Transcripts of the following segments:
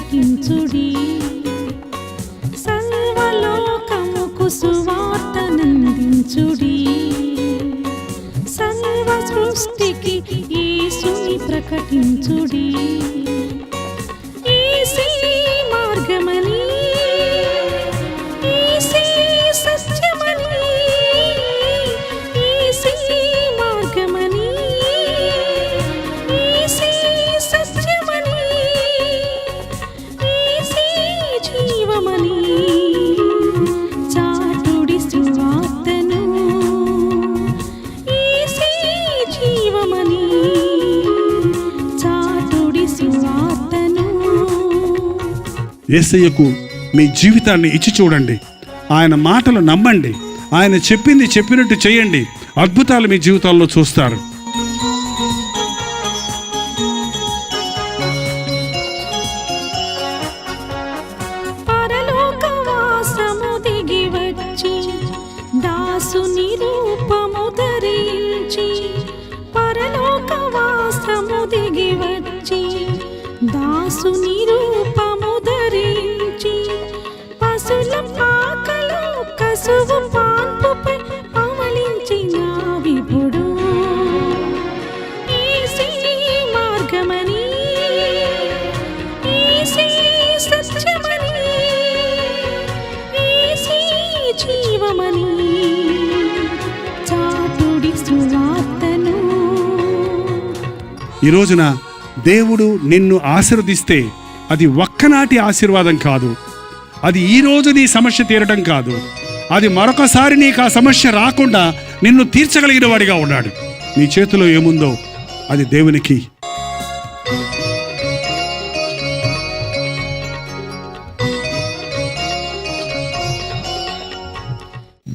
ప్రకటించుడి, సర్వలోకముకు సువార్తనందించుడి, సర్వ సృష్టికి యేసుని ప్రకటించుడి. యేసే మార్గమని, యేసే సత్యమని, యేసే మార్గమని, యేసే సత్యమని, యేసే జీవమని చాటుడి సువార్తను. యేసే జీవమని చాటుడి సువార్తను. యేసయ్యకు మీ జీవితాన్ని ఇచ్చి చూడండి. ఆయన మాటలు నమ్మండి. ఆయన చెప్పింది చెప్పినట్టు చేయండి. అద్భుతాలు మీ జీవితాల్లో చూస్తారు. పరలోకవాసము దిగి వచ్చి దాసుని రూపము ధరించి, పరలోకవాసము దిగి వచ్చి దాసుని రూపము ధరించి, పశుల పాకలో కసువు పాన్పుపై పవళించిన విభుడు. యేసే మార్గమని, యేసే సత్యమని, యేసే జీవమని చాటుడి సువార్తను. ఈ రోజున దేవుడు నిన్ను ఆశీర్వదిస్తే అది ఒక్కనాటి ఆశీర్వాదం కాదు. అది ఈ రోజు నీ సమస్య తీరటం కాదు. అది మరొకసారి నీకు ఆ సమస్య రాకుండా నిన్ను తీర్చగలిగిన వాడిగా ఉన్నాడు. నీ చేతిలో ఏముందో అది దేవునికి.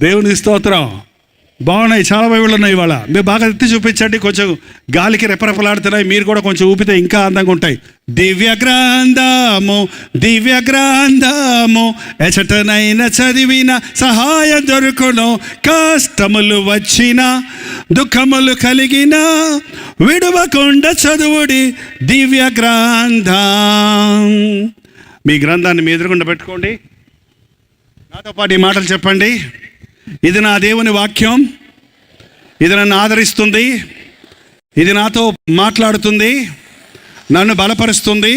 దేవుని స్తోత్రం. బాగున్నాయి, చాలా బైబిళ్ళు ఉన్నాయి ఇవాళ. మీరు బాగా ఎత్తి చూపించండి. కొంచెం గాలికి రెపరెపలాడుతున్నాయి. మీరు కూడా కొంచెం ఊపితే ఇంకా అందంగా ఉంటాయి. దివ్య గ్రంథము, దివ్య గ్రంథము, ఎచటనైన చదివిన సహాయం దొరుకును. కష్టములు వచ్చిన, దుఃఖములు కలిగిన, విడువకుండా చదువుడి దివ్య గ్రంథం. మీ గ్రంథాన్ని మీ ఎదురుగుండా పెట్టుకోండి. నాతో పాటు ఈ మాటలు చెప్పండి. ఇది నా దేవుని వాక్యం. ఇది నన్ను ఆదరిస్తుంది. ఇది నాతో మాట్లాడుతుంది, నన్ను బలపరుస్తుంది,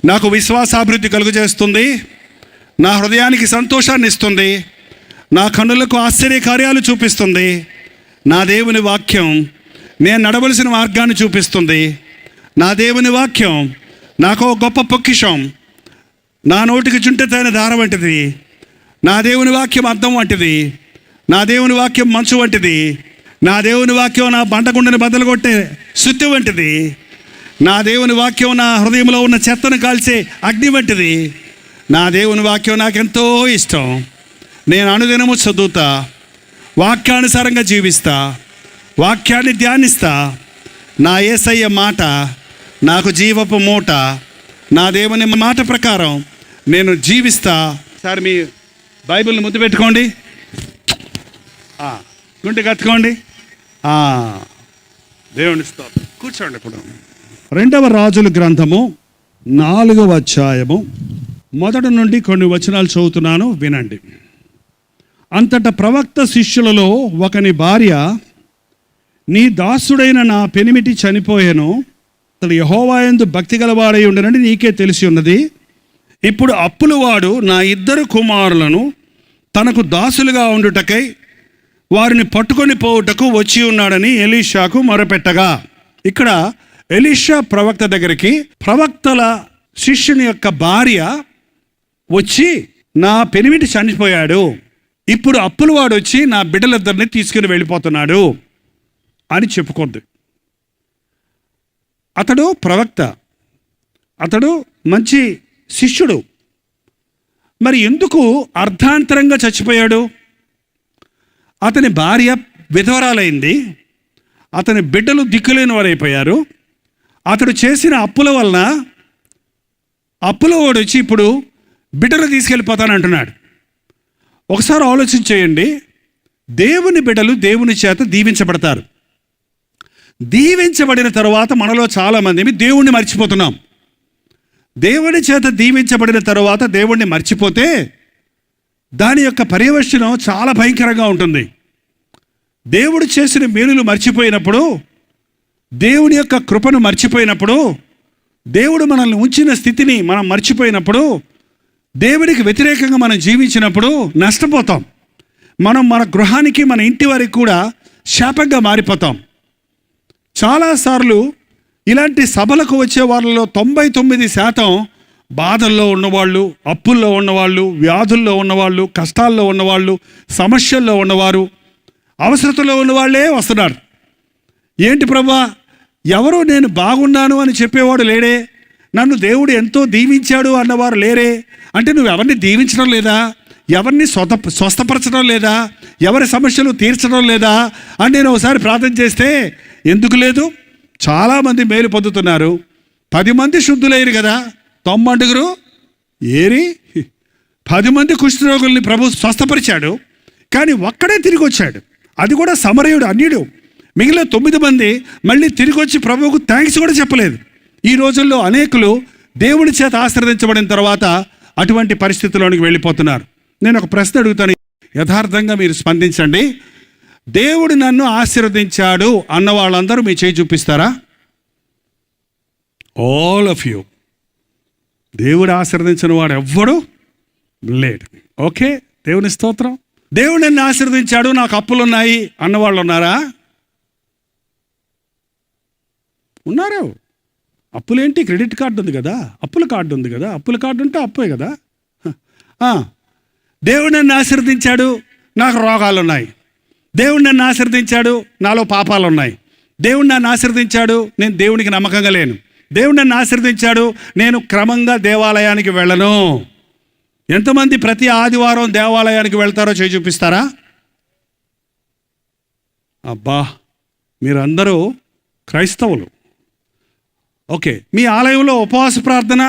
నాకు విశ్వాసాభివృద్ధి కలుగజేస్తుంది, నా హృదయానికి సంతోషాన్ని ఇస్తుంది, నా కన్నులకు ఆశ్చర్య కార్యాలు చూపిస్తుంది. నా దేవుని వాక్యం నేను నడవలసిన మార్గాన్ని చూపిస్తుంది. నా దేవుని వాక్యం నాకు గొప్ప పొక్కిషం. నా నోటికి చుంటెతైన దార వంటిది. నా దేవుని వాక్యం అద్దం వంటిది. నా దేవుని వాక్యం మంచు వంటిది. నా దేవుని వాక్యం నా బండగుండని బద్దలు కొట్టే సుత్తి వంటిది. నా దేవుని వాక్యం నా హృదయంలో ఉన్న చెత్తను కాల్చే అగ్ని వంటిది. నా దేవుని వాక్యం నాకెంతో ఇష్టం. నేను అనుదినము చదువుతా, వాక్యానుసారంగా జీవిస్తా, వాక్యాన్ని ధ్యానిస్తా. నా యేసయ్య మాట నాకు జీవపు మూట. నా దేవుని మాట ప్రకారం నేను జీవిస్తా. సార్ మీ బైబిల్ని ముద్దు పెట్టుకోండి, గుంటె కట్టుకోండి. దేవుని స్తోత్రం. కూర్చోండి. ఇప్పుడు 2వ రాజుల గ్రంథము 4వ అధ్యాయము మొదటి నుండి కొన్ని వచనాలు చదువుతున్నాను, వినండి. అంతటా ప్రవక్త శిష్యులలో ఒకని భార్య, నీ దాసుడైన నా పెనిమిటి చనిపోయాను, అతడు యెహోవా యందు భక్తి గలవాడై ఉండనని నీకే తెలిసి ఉన్నది. ఇప్పుడు అప్పులవాడు నా 2 కుమారులను తనకు దాసులుగా ఉండుటకై వారిని పట్టుకొని పోవుటకు వచ్చి ఉన్నాడని ఎలీషాకు మొరపెట్టగా. ఇక్కడ ఎలీషా ప్రవక్త దగ్గరికి ప్రవక్తల శిష్యుని యొక్క భార్య వచ్చి, నా పెనిమిటి చనిపోయాడు, ఇప్పుడు అప్పులవాడు వచ్చి నా బిడ్డలిద్దరిని తీసుకుని వెళ్ళిపోతున్నాడు అని చెప్పుకుంది. అతడు ప్రవక్త, అతడు మంచి శిష్యుడు. మరి ఎందుకు అర్ధాంతరంగా చచ్చిపోయాడు? అతని భార్య విధవరాలైంది, అతని బిడ్డలు దిక్కులేని వారైపోయారు. అతడు చేసిన అప్పుల వలన అప్పులవాడు వచ్చి ఇప్పుడు బిడ్డలు తీసుకెళ్ళిపోతానంటున్నాడు. ఒకసారి ఆలోచించేయండి. దేవుని బిడ్డలు దేవుని చేత దీవించబడతారు. దీవించబడిన తరువాత మనలో చాలామంది దేవుణ్ణి మర్చిపోతున్నాం. దేవుని చేత దీవించబడిన తరువాత దేవుణ్ణి మర్చిపోతే దాని యొక్క పర్యవసనం చాలా భయంకరంగా ఉంటుంది. దేవుడు చేసిన మేలులు మర్చిపోయినప్పుడు, దేవుని యొక్క కృపను మర్చిపోయినప్పుడు, దేవుడు మనల్ని ఉంచిన స్థితిని మనం మర్చిపోయినప్పుడు, దేవుడికి వ్యతిరేకంగా మనం జీవించినప్పుడు నష్టపోతాం. మనం మన గృహానికి, మన ఇంటి వారికి కూడా శాపంగా మారిపోతాం. చాలాసార్లు ఇలాంటి సభలకు వచ్చే వాళ్ళలో 99% బాధల్లో ఉన్నవాళ్ళు, అప్పుల్లో ఉన్నవాళ్ళు, వ్యాధుల్లో ఉన్నవాళ్ళు, కష్టాల్లో ఉన్నవాళ్ళు, సమస్యల్లో ఉన్నవారు, అవసరతలో ఉన్నవాళ్ళే వస్తున్నారు. ఏంటి ప్రభా, ఎవరు నేను బాగున్నాను అని చెప్పేవాడు లేడే, నన్ను దేవుడు ఎంతో దీవించాడు అన్నవారు లేరే. అంటే నువ్వు ఎవరిని దీవించడం లేదా, ఎవరిని స్వస్థపరచడం లేదా, ఎవరి సమస్యలు తీర్చడం లేదా అని నేను ఒకసారి ప్రార్థన చేస్తే, ఎందుకు లేదు? చాలామంది మేలు పొందుతున్నారు. 10 మంది శుద్ధులయ్యారు కదా, 90 ఏరి 10 మంది కుష్ఠరోగుల్ని ప్రభు స్వస్థపరిచాడు, కానీ ఒక్కడే తిరిగి వచ్చాడు. అది కూడా సమరయుడు, అన్యుడు. మిగిలిన 9 మంది మళ్ళీ తిరిగి వచ్చి ప్రభువుకు థ్యాంక్స్ కూడా చెప్పలేదు. ఈ రోజుల్లో అనేకులు దేవుని చేత ఆశీర్వదించబడిన తర్వాత అటువంటి పరిస్థితుల్లోనికి వెళ్ళిపోతున్నారు. నేను ఒక ప్రశ్న అడుగుతాను, యథార్థంగా మీరు స్పందించండి. దేవుడు నన్ను ఆశీర్వదించాడు అన్న వాళ్ళందరూ మీ చేయి చూపిస్తారా? All of you. దేవుడు ఆశీర్వదించిన వాడు ఎవ్వడు లేడు. ఓకే, దేవుని స్తోత్రం. దేవుడు నన్ను ఆశీర్వదించాడు, నాకు అప్పులు ఉన్నాయి అన్నవాళ్ళు ఉన్నారా? ఉన్నారు. అప్పులేంటి? క్రెడిట్ కార్డు ఉంది కదా, అప్పుల కార్డు ఉంది కదా, అప్పుల కార్డు ఉంటే అప్పే కదా. దేవుడు నన్ను ఆశీర్వదించాడు, నాకు రోగాలు ఉన్నాయి. దేవుడు నన్ను ఆశీర్వదించాడు, నాలో పాపాలు ఉన్నాయి. దేవుడు నన్ను ఆశీర్వదించాడు, నేను దేవునికి నమ్మకంగా లేను. దేవుడు నన్ను ఆశీర్వదించాడు, నేను క్రమంగా దేవాలయానికి వెళ్ళను. ఎంతమంది ప్రతి ఆదివారం దేవాలయానికి వెళ్తారో చేయి చూపిస్తారా? అబ్బా, మీరందరూ క్రైస్తవులు. ఓకే, మీ ఆలయంలో ఉపవాస ప్రార్థన,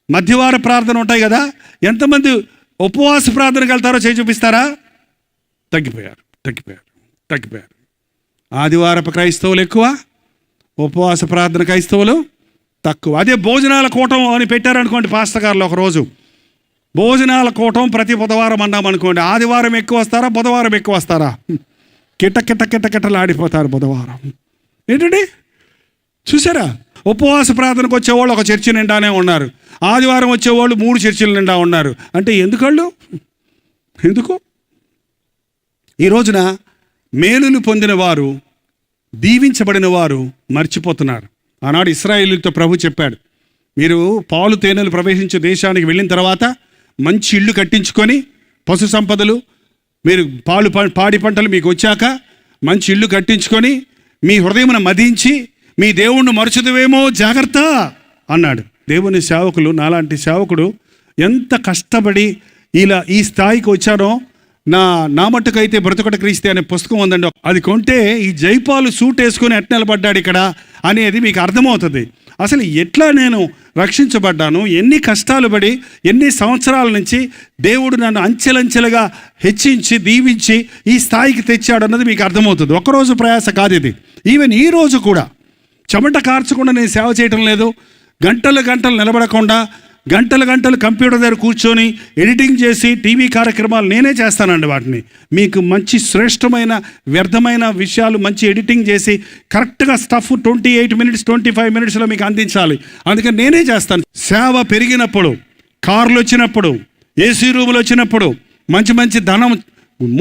మధ్యవార ప్రార్థన ఉంటాయి కదా, ఎంతమంది ఉపవాస ప్రార్థనకు వెళ్తారో చేయి చూపిస్తారా? తగ్గిపోయారు. ఆదివారపు క్రైస్తవులు ఎక్కువ, ఉపవాస ప్రార్థన క్రైస్తవులు తక్కువ. అదే భోజనాల కూటం అని పెట్టారనుకోండి పాస్టర్ గారు, ఒకరోజు భోజనాల కూటం ప్రతి బుధవారం అన్నామనుకోండి, ఆదివారం ఎక్కువ వస్తారా, బుధవారం ఎక్కువ వస్తారా? కిట్టలాడిపోతారు బుధవారం. ఏంటండి చూసారా? ఉపవాస ప్రార్థనకు వచ్చేవాళ్ళు ఒక చర్చి నిండానే ఉన్నారు, ఆదివారం వచ్చేవాళ్ళు 3 చర్చిల నిండా ఉన్నారు. అంటే ఎందుకు? ఈ రోజున మేలులు పొందిన వారు, దీవించబడిన వారు మర్చిపోతున్నారు. ఆనాడు ఇశ్రాయేలుతో ప్రభు చెప్పాడు, మీరు పాలు తేనెలు ప్రవేశించే దేశానికి వెళ్ళిన తర్వాత మంచి ఇళ్ళు కట్టించుకొని, పశు సంపదలు, మీరు పాడి పంటలు మీకు వచ్చాక మంచి ఇళ్ళు కట్టించుకొని, మీ హృదయమును మదించి మీ దేవుణ్ణి మరచుదువేమో జాగ్రత్త అన్నాడు. దేవుని సేవకులు, నాలాంటి సేవకుడు ఎంత కష్టపడి ఇలా ఈ స్థాయికి వచ్చానో, నా మట్టుకైతే బ్రతుకట క్రీస్తే అనే పుస్తకం ఉందండి, అది కొంటే ఈ జైపాలు సూట్ వేసుకొని ఎట్లా నిలబడ్డాడు ఇక్కడ అనేది మీకు అర్థమవుతుంది. అసలు ఎట్లా నేను రక్షించబడ్డాను, ఎన్ని కష్టాలు పడి, ఎన్ని సంవత్సరాల నుంచి దేవుడు నన్ను అంచెలంచెలుగా హెచ్చించి దీవించి ఈ స్థాయికి తెచ్చాడు అన్నది మీకు అర్థమవుతుంది. ఒక్కరోజు ప్రయాస కాదు ఇది. ఈవెన్ ఈ రోజు కూడా చెమట కార్చకుండా నేను సేవ చేయటం లేదు. గంటలు నిలబడకుండా, గంటలు కంప్యూటర్ దగ్గర కూర్చొని ఎడిటింగ్ చేసి టీవీ కార్యక్రమాలు నేనే చేస్తానండి. వాటిని మీకు మంచి శ్రేష్టమైన వ్యర్థమైన విషయాలు మంచి ఎడిటింగ్ చేసి కరెక్ట్గా స్టఫ్ 28 మినిట్స్ 25 మినిట్స్లో మీకు అందించాలి. అందుకని నేనే చేస్తాను. సేవ పెరిగినప్పుడు, కార్లు వచ్చినప్పుడు, ఏసీ రూములు వచ్చినప్పుడు, మంచి ధనం,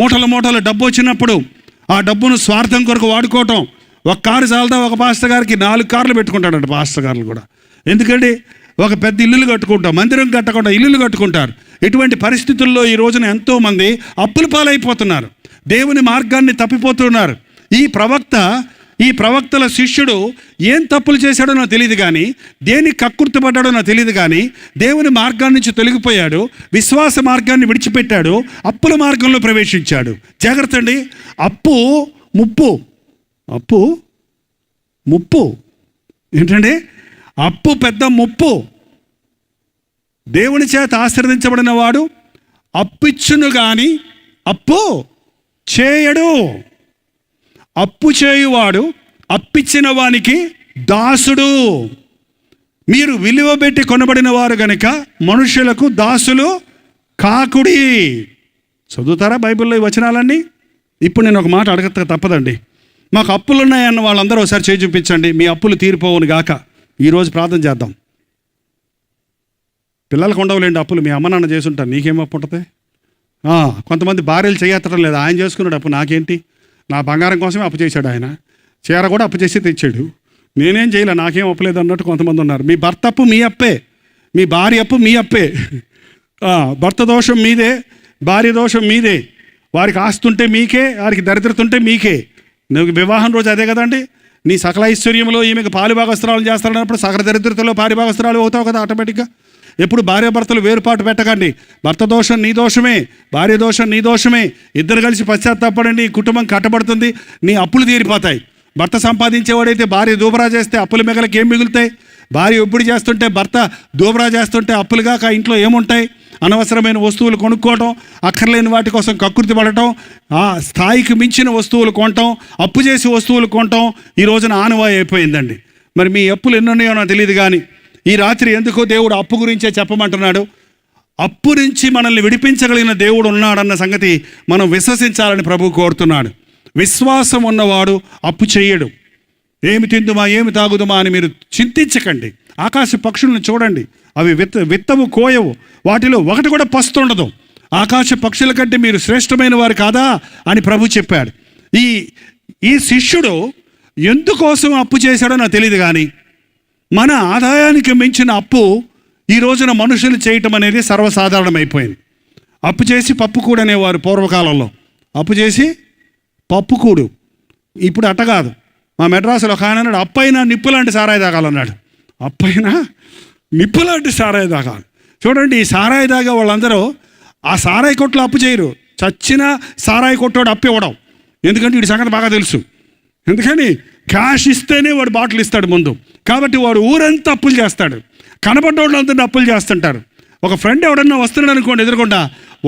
మూటల డబ్బు వచ్చినప్పుడు, ఆ డబ్బును స్వార్థం కొరకు వాడుకోవటం. ఒక కారు చాలదా, ఒక పాస్టర్ గారికి 4 కార్లు పెట్టుకుంటాడంట పాస్టర్ గారులు కూడా. ఎందుకండి? ఒక పెద్ద ఇల్లులు కట్టుకుంటాం, మందిరం కట్టకుండా ఇల్లులు కట్టుకుంటారు. ఇటువంటి పరిస్థితుల్లో ఈ రోజున ఎంతోమంది అప్పుల పాలైపోతున్నారు, దేవుని మార్గాన్ని తప్పిపోతున్నారు. ఈ ప్రవక్తల శిష్యుడు ఏం తప్పులు చేశాడో నాకు తెలియదు, కానీ దేనికి కక్కుర్తిపడ్డాడో నాకు తెలియదు, కానీ దేవుని మార్గాన్ని నుంచి తొలగిపోయాడు, విశ్వాస మార్గాన్ని విడిచిపెట్టాడు, అప్పుల మార్గంలో ప్రవేశించాడు. జాగ్రత్త అండి. అప్పు ముప్పు ఏంటండి? అప్పు పెద్ద ముప్పు. దేవుని చేత ఆశీర్వదించబడిన వాడు అప్పిచ్చును కానీ అప్పు చేయడు. అప్పు చేయువాడు అప్పిచ్చిన వానికి దాసుడు. మీరు విలువ పెట్టి కొనబడిన వారు గనుక మనుషులకు దాసులు కాకుడి. చదువుతారా బైబిల్లో ఈ వచనాలన్నీ? ఇప్పుడు నేను ఒక మాట అడగక తప్పదండి. మాకు అప్పులు ఉన్నాయన్న వాళ్ళందరూ ఒకసారి చేయి చూపించండి. మీ అప్పులు తీరిపోవును గాక. ఈరోజు ప్రార్థన చేద్దాం. పిల్లలకు ఉండవులేండి అప్పులు, మీ అమ్మ నాన్న చేసి ఉంటారు, నీకేం అప్పు ఉంటుంది? కొంతమంది భార్యలు చేయత్తడం లేదు, ఆయన చేసుకున్నాడు అప్పు, నాకేంటి, నా బంగారం కోసమే అప్పు చేశాడు ఆయన, చీర కూడా అప్పు చేసి తెచ్చాడు, నేనేం చేయలే, నాకేం అప్పులేదు అన్నట్టు కొంతమంది ఉన్నారు. మీ భర్త అప్పు మీ అప్పే, మీ భార్య అప్పు మీ అప్పే. భర్త దోషం మీదే, భార్య దోషం మీదే. వారికి ఆస్తుంటే మీకే, వారికి దరిద్రత ఉంటే మీకే. నువ్వు వివాహం రోజు అదే కదండి. నీ సకల ఐశ్వర్యంలో ఈమెకు పాలిభాగస్త్రాలు చేస్తారన్నప్పుడు సకల దరిద్రతలో పాలిభాగస్త్రాలు అవుతావు కదా ఆటోమేటిక్గా. ఎప్పుడు భార్యాభర్తలు వేరుపాటు పెట్టకండి. భర్త దోషం నీ దోషమే, భార్య దోషం నీ దోషమే. ఇద్దరు కలిసి పశ్చాత్తాపడండి, కుటుంబం కట్టబడుతుంది, నీ అప్పులు తీరిపోతాయి. భర్త సంపాదించేవాడైతే భార్య దూబరా చేస్తే అప్పుల మిగలకి ఏం మిగులుతాయి? భార్య ఒప్పుడు చేస్తుంటే భర్త దూబరా చేస్తుంటే అప్పులుగాక ఇంట్లో ఏముంటాయి? అనవసరమైన వస్తువులు కొనుక్కోవటం, అక్కర్లేని వాటి కోసం కక్కుర్తి పడటం, ఆ స్థాయికి మించిన వస్తువులు కొనటం, అప్పు చేసి వస్తువులు కొనటం ఈ రోజున ఆనవాయి అయిపోయిందండి. మరి మీ అప్పులు ఎన్నున్నాయో నాకు తెలియదు, కానీ ఈ రాత్రి ఎందుకో దేవుడు అప్పు గురించే చెప్పమంటున్నాడు. అప్పు నుంచి మనల్ని విడిపించగలిగిన దేవుడు ఉన్నాడన్న సంగతి మనం విశ్వసించాలని ప్రభువు కోరుతున్నాడు. విశ్వాసం ఉన్నవాడు అప్పు చేయడు. ఏమి తిందుమా ఏమి తాగుదుమా అని మీరు చింతించకండి. ఆకాశ పక్షులను చూడండి, అవి విత్తవు కోయవు, వాటిలో ఒకటి కూడా పస్తుండదు. ఆకాశ పక్షుల కంటే మీరు శ్రేష్టమైన వారు కాదా అని ప్రభు చెప్పాడు. ఈ శిష్యుడు ఎందుకోసం అప్పు చేశాడో నాకు తెలియదు, కానీ మన ఆదాయానికి మించిన అప్పు ఈ రోజున మనుషులు చేయటం అనేది సర్వసాధారణమైపోయింది. అప్పు చేసి పప్పుకూడు అనేవారు పూర్వకాలంలో. అప్పు చేసి పప్పుకూడు. ఇప్పుడు అట్ట కాదు. మా మెడ్రాసులో ఒక ఆయన అన్నాడు, అప్పైనా నిప్పు లాంటి సారాయి తాగాలన్నాడు. అప్పైనా నిప్పు లాంటి సారాయి తాగాలి. చూడండి, ఈ సారాయి తాగే వాళ్ళందరూ ఆ సారాయి కొట్లో అప్పు చేయరు. చచ్చిన సారాయి కొట్టోడు అప్పు ఇవ్వడం. ఎందుకంటే వీడి సంగతి బాగా తెలుసు. ఎందుకని క్యాష్ ఇస్తేనే వాడు బాటిల్ ఇస్తాడు ముందు. కాబట్టి వాడు ఊరంతా అప్పులు చేస్తాడు. కనబడ్డోళ్ళంతా అప్పులు చేస్తుంటారు. ఒక ఫ్రెండ్ ఎవడన్నా వస్తున్నాడు అనుకోండి ఎదురుకుండా,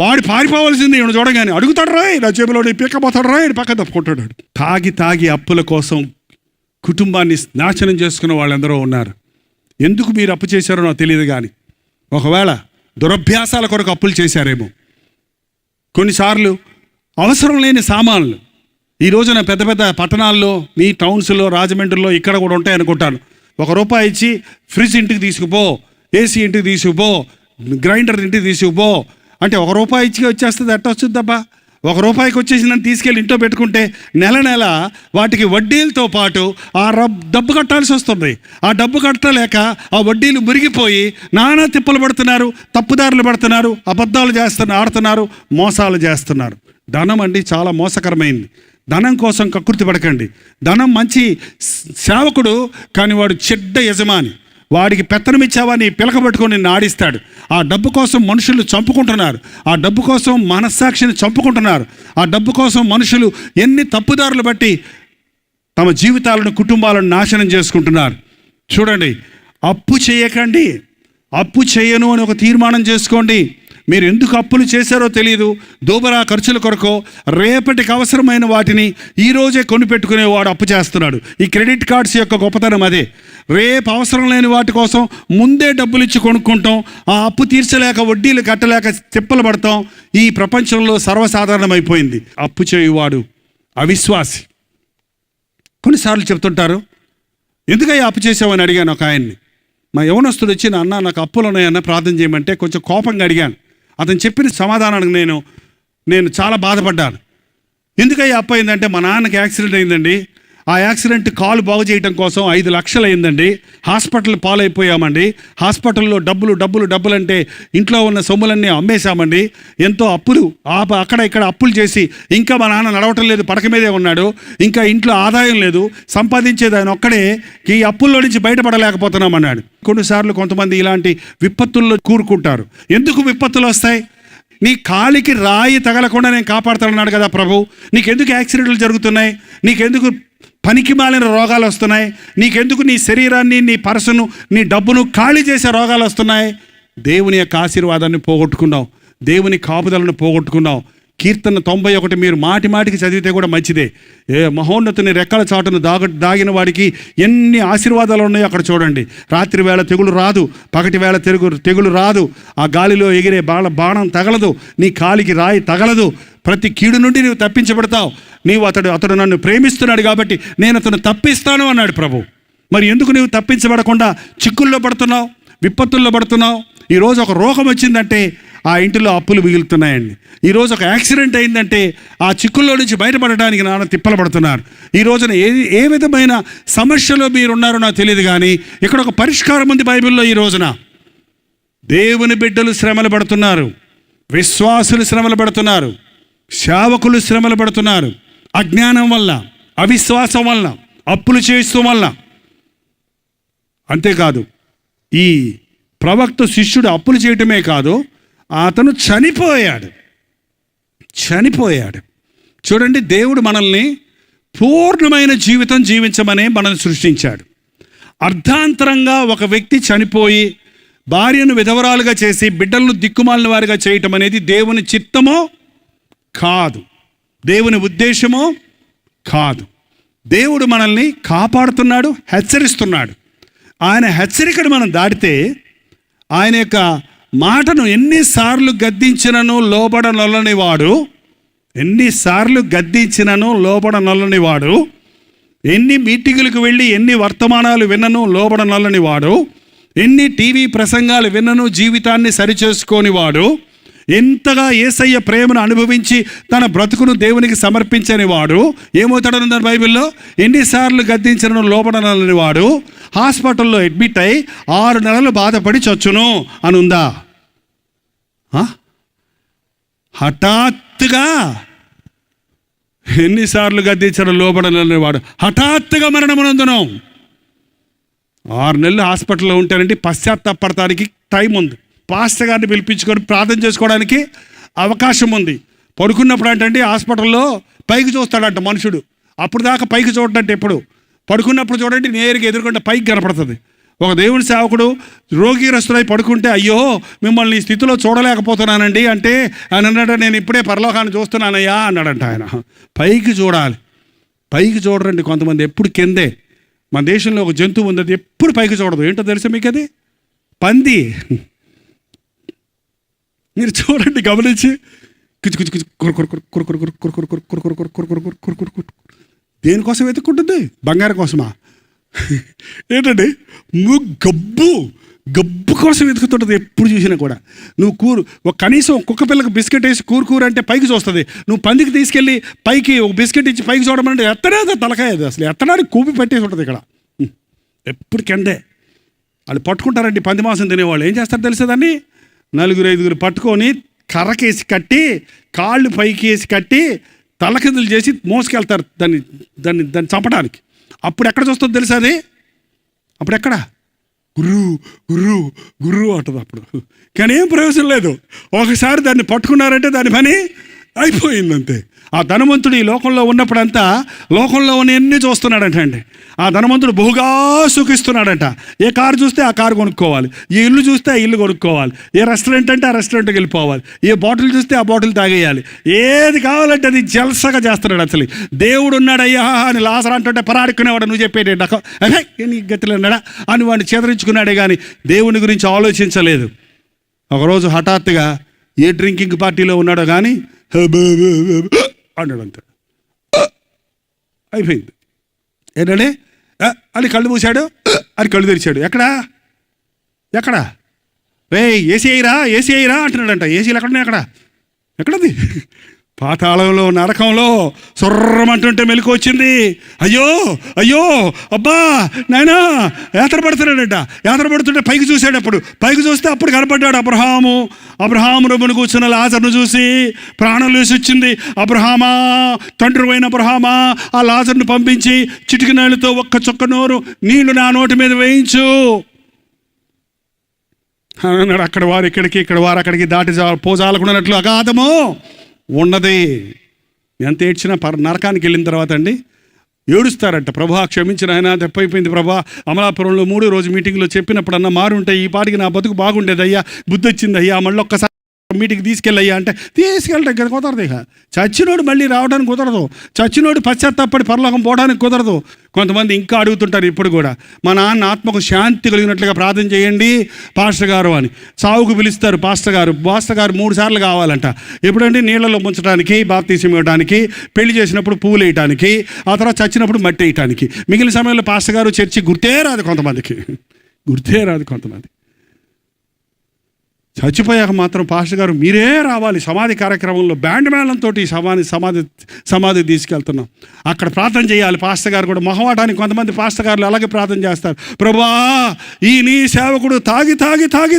వాడు పారిపోవాల్సింది ఈయన చూడగానే అడుగుతాడు, రాయ్ నా జేబులో పీక్కపోతాడు, రాయ్ పక్క తప్పుకుంటాడు. తాగి అప్పుల కోసం కుటుంబాన్ని నాశనం చేసుకున్న వాళ్ళందరూ ఉన్నారు. ఎందుకు మీరు అప్పు చేశారో నాకు తెలియదు, కానీ ఒకవేళ దురభ్యాసాల కొరకు అప్పులు చేశారేమో. కొన్నిసార్లు అవసరం లేని సామాన్లు ఈ రోజున పెద్ద పెద్ద పట్టణాల్లో, మీ టౌన్స్లో, రాజమండ్రిలో ఇక్కడ కూడా ఉంటాయి అనుకుంటాను. ₹1 ఇచ్చి ఫ్రిడ్జ్ ఇంటికి తీసుకుపో, ఏసీ ఇంటికి తీసుకుపో, గ్రైండర్ ఇంటికి తీసుకుపో అంటే ₹1 ఇచ్చి వచ్చేస్తుంది. ఎట్ట వస్తుందబ్బా? ₹1 వచ్చేసిందని తీసుకెళ్ళి ఇంట్లో పెట్టుకుంటే నెల వాటికి వడ్డీలతో పాటు ఆ డబ్బు కట్టాల్సి వస్తుంది. ఆ డబ్బు కట్టలేక ఆ వడ్డీలు మురిగిపోయి నానా తిప్పలు పడుతున్నారు, తప్పుదారులు పడుతున్నారు, అబద్ధాలు ఆడుతున్నారు, మోసాలు చేస్తున్నారు. ధనం అండి చాలా మోసకరమైంది. ధనం కోసం కక్కుర్తి పడకండి. ధనం మంచి సేవకుడు, కానీ వాడు చెడ్డ యజమాని. వాడికి పెత్తనం ఇచ్చావా నీ పిలక పట్టుకొని నిన్ను ఆడిస్తాడు. ఆ డబ్బు కోసం మనుషులు చంపుకుంటున్నారు. ఆ డబ్బు కోసం మనస్సాక్షిని చంపుకుంటున్నారు. ఆ డబ్బు కోసం మనుషులు ఎన్ని తప్పుదారులు బట్టి తమ జీవితాలను, కుటుంబాలను నాశనం చేసుకుంటున్నారు. చూడండి, అప్పు చేయకండి. అప్పు చేయను అని ఒక తీర్మానం చేసుకోండి. మీరు ఎందుకు అప్పులు చేశారో తెలియదు. దోబరా ఖర్చుల కొరకు రేపటికి అవసరమైన వాటిని ఈరోజే కొనిపెట్టుకునేవాడు అప్పు చేస్తున్నాడు. ఈ క్రెడిట్ కార్డ్స్ యొక్క గొప్పతనం అదే. రేపు అవసరం లేని వాటి కోసం ముందే డబ్బులు ఇచ్చి కొనుక్కుంటాం. ఆ అప్పు తీర్చలేక, వడ్డీలు కట్టలేక తిప్పలు పడతాం. ఈ ప్రపంచంలో సర్వసాధారణమైపోయింది. అప్పు చేయువాడు అవిశ్వాసి. కొన్నిసార్లు చెప్తుంటారు, ఎందుకయ్యా అప్పు చేసావని అడిగాను ఒక ఆయన్ని. మా యవనస్తుడు వచ్చి, అన్న నాకు అప్పులు ఉన్నాయన్న ప్రార్థన చేయమంటే కొంచెం కోపంగా అడిగాను. అతను చెప్పిన సమాధానానికి నేను చాలా బాధపడ్డాను. ఎందుకయ్యా అప్పు అయిందంటే, మా నాన్నకి యాక్సిడెంట్ అయిందండి. ఆ యాక్సిడెంట్ కాలు బాగు చేయడం కోసం 5 లక్షలు అయిందండి. హాస్పిటల్ పాలైపోయామండి. హాస్పిటల్లో డబ్బులు అంటే ఇంట్లో ఉన్న సొమ్ములన్నీ అమ్మేశామండి. ఎంతో అప్పులు అక్కడ ఇక్కడ అప్పులు చేసి ఇంకా మా నాన్న నడవటం లేదు, పడక మీదే ఉన్నాడు. ఇంకా ఇంట్లో ఆదాయం లేదు, సంపాదించేది ఆయన ఒక్కడే. ఈ అప్పుల్లో నుంచి బయటపడలేకపోతున్నామన్నాడు. కొన్నిసార్లు కొంతమంది ఇలాంటి విపత్తుల్లో కూరుకుంటారు. ఎందుకు విపత్తులు వస్తాయి? నీ కాలికి రాయి తగలకుండా నేను కాపాడుతానన్నాడు కదా ప్రభు. నీకెందుకు యాక్సిడెంట్లు జరుగుతున్నాయి? నీకెందుకు పనికి మాలిన రోగాలు వస్తున్నాయి? నీకెందుకు నీ శరీరాన్ని, నీ పర్సును, నీ డబ్బును ఖాళీ చేసే రోగాలు వస్తున్నాయి? దేవుని యొక్క ఆశీర్వాదాన్ని పోగొట్టుకున్నావు, దేవుని కాపుదలను పోగొట్టుకున్నావు. కీర్తన 91 మీరు మాటి మాటికి చదివితే కూడా మంచిదే. మహోన్నతుని రెక్కల చాటును దాగిన వాడికి ఎన్ని ఆశీర్వాదాలు ఉన్నాయో అక్కడ చూడండి. రాత్రి వేళ తెగులు రాదు, పగటి వేళ తెగులు రాదు, ఆ గాలిలో ఎగిరే బాణం తగలదు, నీ కాలికి రాయి తగలదు, ప్రతి కీడు నుండి నువ్వు తప్పించబడతావు. అతడు నన్ను ప్రేమిస్తున్నాడు కాబట్టి నేను అతను తప్పిస్తాను అన్నాడు ప్రభు. మరి ఎందుకు నువ్వు తప్పించబడకుండా చిక్కుల్లో పడుతున్నావు, విపత్తుల్లో పడుతున్నావు? ఈరోజు ఒక రోగం వచ్చిందంటే ఆ ఇంటిలో అప్పులు మిగులుతున్నాయండి. ఈరోజు ఒక యాక్సిడెంట్ అయిందంటే ఆ చిక్కుల్లో నుంచి బయటపడడానికి నాన్న తిప్పలు పడుతున్నారు. ఈ రోజున ఏ విధమైన సమస్యలో మీరున్నారో నాకు తెలియదు, కానీ ఇక్కడ ఒక పరిష్కారం ఉంది బైబిల్లో. ఈ రోజున దేవుని బిడ్డలు శ్రమలు పడుతున్నారు, విశ్వాసులు శ్రమలు పడుతున్నారు, సేవకులు శ్రమలు పడుతున్నారు. అజ్ఞానం వల్ల, అవిశ్వాసం వల్ల, అప్పులు చేస్తూ వల్ల. అంతేకాదు, ఈ ప్రవక్త శిష్యుడు అప్పులు చేయటమే కాదు, అతను చనిపోయాడు. చూడండి, దేవుడు మనల్ని పూర్ణమైన జీవితం జీవించమని మనల్ని సృష్టించాడు. అర్ధాంతరంగా ఒక వ్యక్తి చనిపోయి భార్యను విధవరాలుగా చేసి బిడ్డలను దిక్కుమాలిన వారిగా చేయటం అనేది దేవుని చిత్తమో కాదు, దేవుని ఉద్దేశమో కాదు. దేవుడు మనల్ని కాపాడుతున్నాడు, హెచ్చరిస్తున్నాడు. ఆయన హెచ్చరికను మనం దాటితే ఆయన యొక్క మాటను ఎన్నిసార్లు గద్దించినను లోబడనొల్లని వాడు, ఎన్ని మీటింగులకు వెళ్ళి ఎన్ని వర్తమానాలు విన్నను లోబడనొల్లని వాడు, ఎన్ని టీవీ ప్రసంగాలు విన్నను జీవితాన్ని సరిచేసుకొని వాడు, ఎంతగా యేసయ్య ప్రేమను అనుభవించి తన బ్రతుకును దేవునికి సమర్పించని వాడు ఏమవుతాడన్నారు బైబిల్లో? ఎన్నిసార్లు గద్దించను లోబడనొల్లని వాడు హాస్పిటల్లో అడ్మిట్ అయి 6 నెలలు బాధపడి చచ్చును అని ఉందా? హఠాత్తుగా ఎన్నిసార్లు గద్దించడం లోబడనొల్లని వాడు హఠాత్తుగా మరణమునందును. 6 నెలలు హాస్పిటల్లో ఉంటారంటే పశ్చాత్తాపడటానికి టైం ఉంది. పాస్టర్ గారిని పిలిపించుకొని ప్రార్థన చేసుకోవడానికి అవకాశం ఉంది. పడుకున్నప్పుడు అంటే హాస్పిటల్లో పైకి చూస్తాడంట మనుషుడు. అప్పుడు దాకా పైకి చూడటంటే ఎప్పుడు పడుకున్నప్పుడు చూడండి, నేరుగా ఎదురుకుండా పైకి కనపడుతుంది. ఒక దేవుని సేవకుడు రోగిగ్రస్తులై పడుకుంటే, అయ్యో మిమ్మల్ని ఈ స్థితిలో చూడలేకపోతున్నానండి అంటే ఆయన అన్నాడు, నేను ఇప్పుడే పరలోకాన్ని చూస్తున్నానయ్యా అన్నాడంట. ఆయన పైకి చూడరండి కొంతమంది, ఎప్పుడు కిందే. మన దేశంలో ఒక జంతువు ఉంది, అది ఎప్పుడు పైకి చూడదు. ఏంటో తెలుసా మీకు? అది పంది. మీరు చూడండి, గమనించి దేనికోసం వెతుక్కుంటుంది? బంగారం కోసమా? ఏంటండి, గబ్బు కోసం వెతుకుతుంటుంది ఎప్పుడు చూసినా కూడా. నువ్వు కనీసం కుక్క పిల్లకి బిస్కెట్ వేసి కూర అంటే పైకి చూస్తుంది. నువ్వు పందికి తీసుకెళ్ళి పైకి ఒక బిస్కెట్ ఇచ్చి పైకి చూడమంటే ఎత్తనేది తలకాయ, అసలు ఎత్తడానికి కూపి పెట్టేసి ఉంటుంది. ఇక్కడ ఎప్పుడు కిందే. వాళ్ళు పట్టుకుంటారండి పంది మాంసం తినేవాళ్ళు. ఏం చేస్తారు తెలుసా? దాన్ని 4-5 పట్టుకొని కర్రకేసి కట్టి, కాళ్ళు పైకి వేసి కట్టి, తలకిందులు చేసి మోసుకెళ్తారు దాన్ని చంపడానికి. అప్పుడు ఎక్కడ చూస్తుంది తెలుసా? అది అప్పుడు ఎక్కడ గుర్రు అంటుంది అప్పుడు. కానీ ఏం ప్రయోజనం లేదు. ఒకసారి దాన్ని పట్టుకున్నారంటే దాని పని అయిపోయిందంతే. ఆ ధనవంతుడు ఈ లోకంలో ఉన్నప్పుడంతా లోకంలో ఎన్ని చూస్తున్నాడంట అండి. ఆ ధనవంతుడు బహుగా సుఖిస్తున్నాడంట. ఏ కారు చూస్తే ఆ కారు కొనుక్కోవాలి, ఏ ఇల్లు చూస్తే ఆ ఇల్లు కొనుక్కోవాలి, ఏ రెస్టారెంట్ అంటే ఆ రెస్టారెంట్కి వెళ్ళిపోవాలి, ఏ బాటిల్ చూస్తే ఆ బాటిల్ తాగేయాలి, ఏది కావాలంటే అది జల్సగా చేస్తున్నాడు. అసలు దేవుడు ఉన్నాడయ్యా అని లాజరు అంటుంటే పరాడుకునేవాడు. నువ్వు చెప్పేది నీ గతిలో ఉన్నాడా అని వాడిని చెదరించుకున్నాడే కానీ దేవుని గురించి ఆలోచించలేదు. ఒకరోజు హఠాత్తుగా ఏ డ్రింకింగ్ పార్టీలో ఉన్నాడో కానీ అన్నాడు, అంతే అయిపోయింది. ఏంటంటే అని కళ్ళు మూసాడు, అని కళ్ళు తెరిచాడు. ఎక్కడా ఏసీ అయ్యిరా అంటున్నాడంట. ఏసీలు ఎక్కడున్నాయి? ఎక్కడది? పాతాళంలో, నరకంలో సొర్రమంటుంటే మెలకు వచ్చింది. అయ్యో అబ్బా నాయనా యాత్ర పడుతుంటే పైకి చూశాడు. పైకి చూస్తే అప్పుడు కనపడ్డాడు అబ్రహాము రొమ్మును కూర్చున్న లాజరును చూసి ప్రాణం లేసి వచ్చింది. అబ్రహామా, తండ్రి అయిన అబ్రహామా, ఆ లాజరును పంపించి చిటికి నీళ్ళతో ఒక్క చుక్క నోరు నీళ్లు నా నోటి మీద వేయించు అన్నాడు. అక్కడ వారు ఇక్కడికి, ఇక్కడ వారు అక్కడికి దాటి పోజాలకున్నట్లు అగాధము ఉన్నది. ఎంత ఏడ్చినా నరకానికి వెళ్ళిన తర్వాత అండి ఏడుస్తారట. ప్రభా క్షమించిన ఆయన, తప్పైపోయింది ప్రభా. అమలాపురంలో 3వ రోజు మీటింగ్లో చెప్పినప్పుడు అన్న మారు ఉంటాయి, ఈ పాటికి నా బతుకు బాగుండేది అయ్యా, బుద్ధి వచ్చింది అయ్యా, మళ్ళీ ఒక్కసారి మీటింగ్ తీసుకెళ్ళయ్యా అంటే తీసుకెళ్ళడానికి కదా కుదరదు. ఇక చచ్చినోడు మళ్ళీ రావడానికి కుదరదు, చచ్చినోడు పశ్చాత్తాపడి పరలోకం పోవడానికి కుదరదు. కొంతమంది ఇంకా అడుగుతుంటారు ఇప్పుడు కూడా, మా నాన్న ఆత్మకు శాంతి కలిగినట్లుగా ప్రార్థన చేయండి పాస్టర్ గారు అని. సావుకు పిలుస్తారు పాస్టర్ గారు 3 సార్లు కావాలంట. ఎప్పుడంటే నీళ్ళలో ముంచడానికి, బాప్తీసం ఇవ్వడానికి, పెళ్లి చేసినప్పుడు పువ్వులు వేయటానికి, ఆ తర్వాత చచ్చినప్పుడు మట్టి వేయటానికి. మిగిలిన సమయంలో పాస్టర్ గారు చర్చి గుర్తే రాదు కొంతమంది. చచ్చిపోయాక మాత్రం పాస్టర్ గారు మీరే రావాలి, సమాధి కార్యక్రమంలో బ్యాండ్ మేళంతో సమాధి తీసుకెళ్తున్నాం, అక్కడ ప్రార్థన చేయాలి. పాస్టర్ గారు కూడా మొహమాటానికి కొంతమంది పాస్టర్ గారులు అలాగే ప్రార్థన చేస్తారు. ప్రభువా, ఈ నీ సేవకుడు తాగి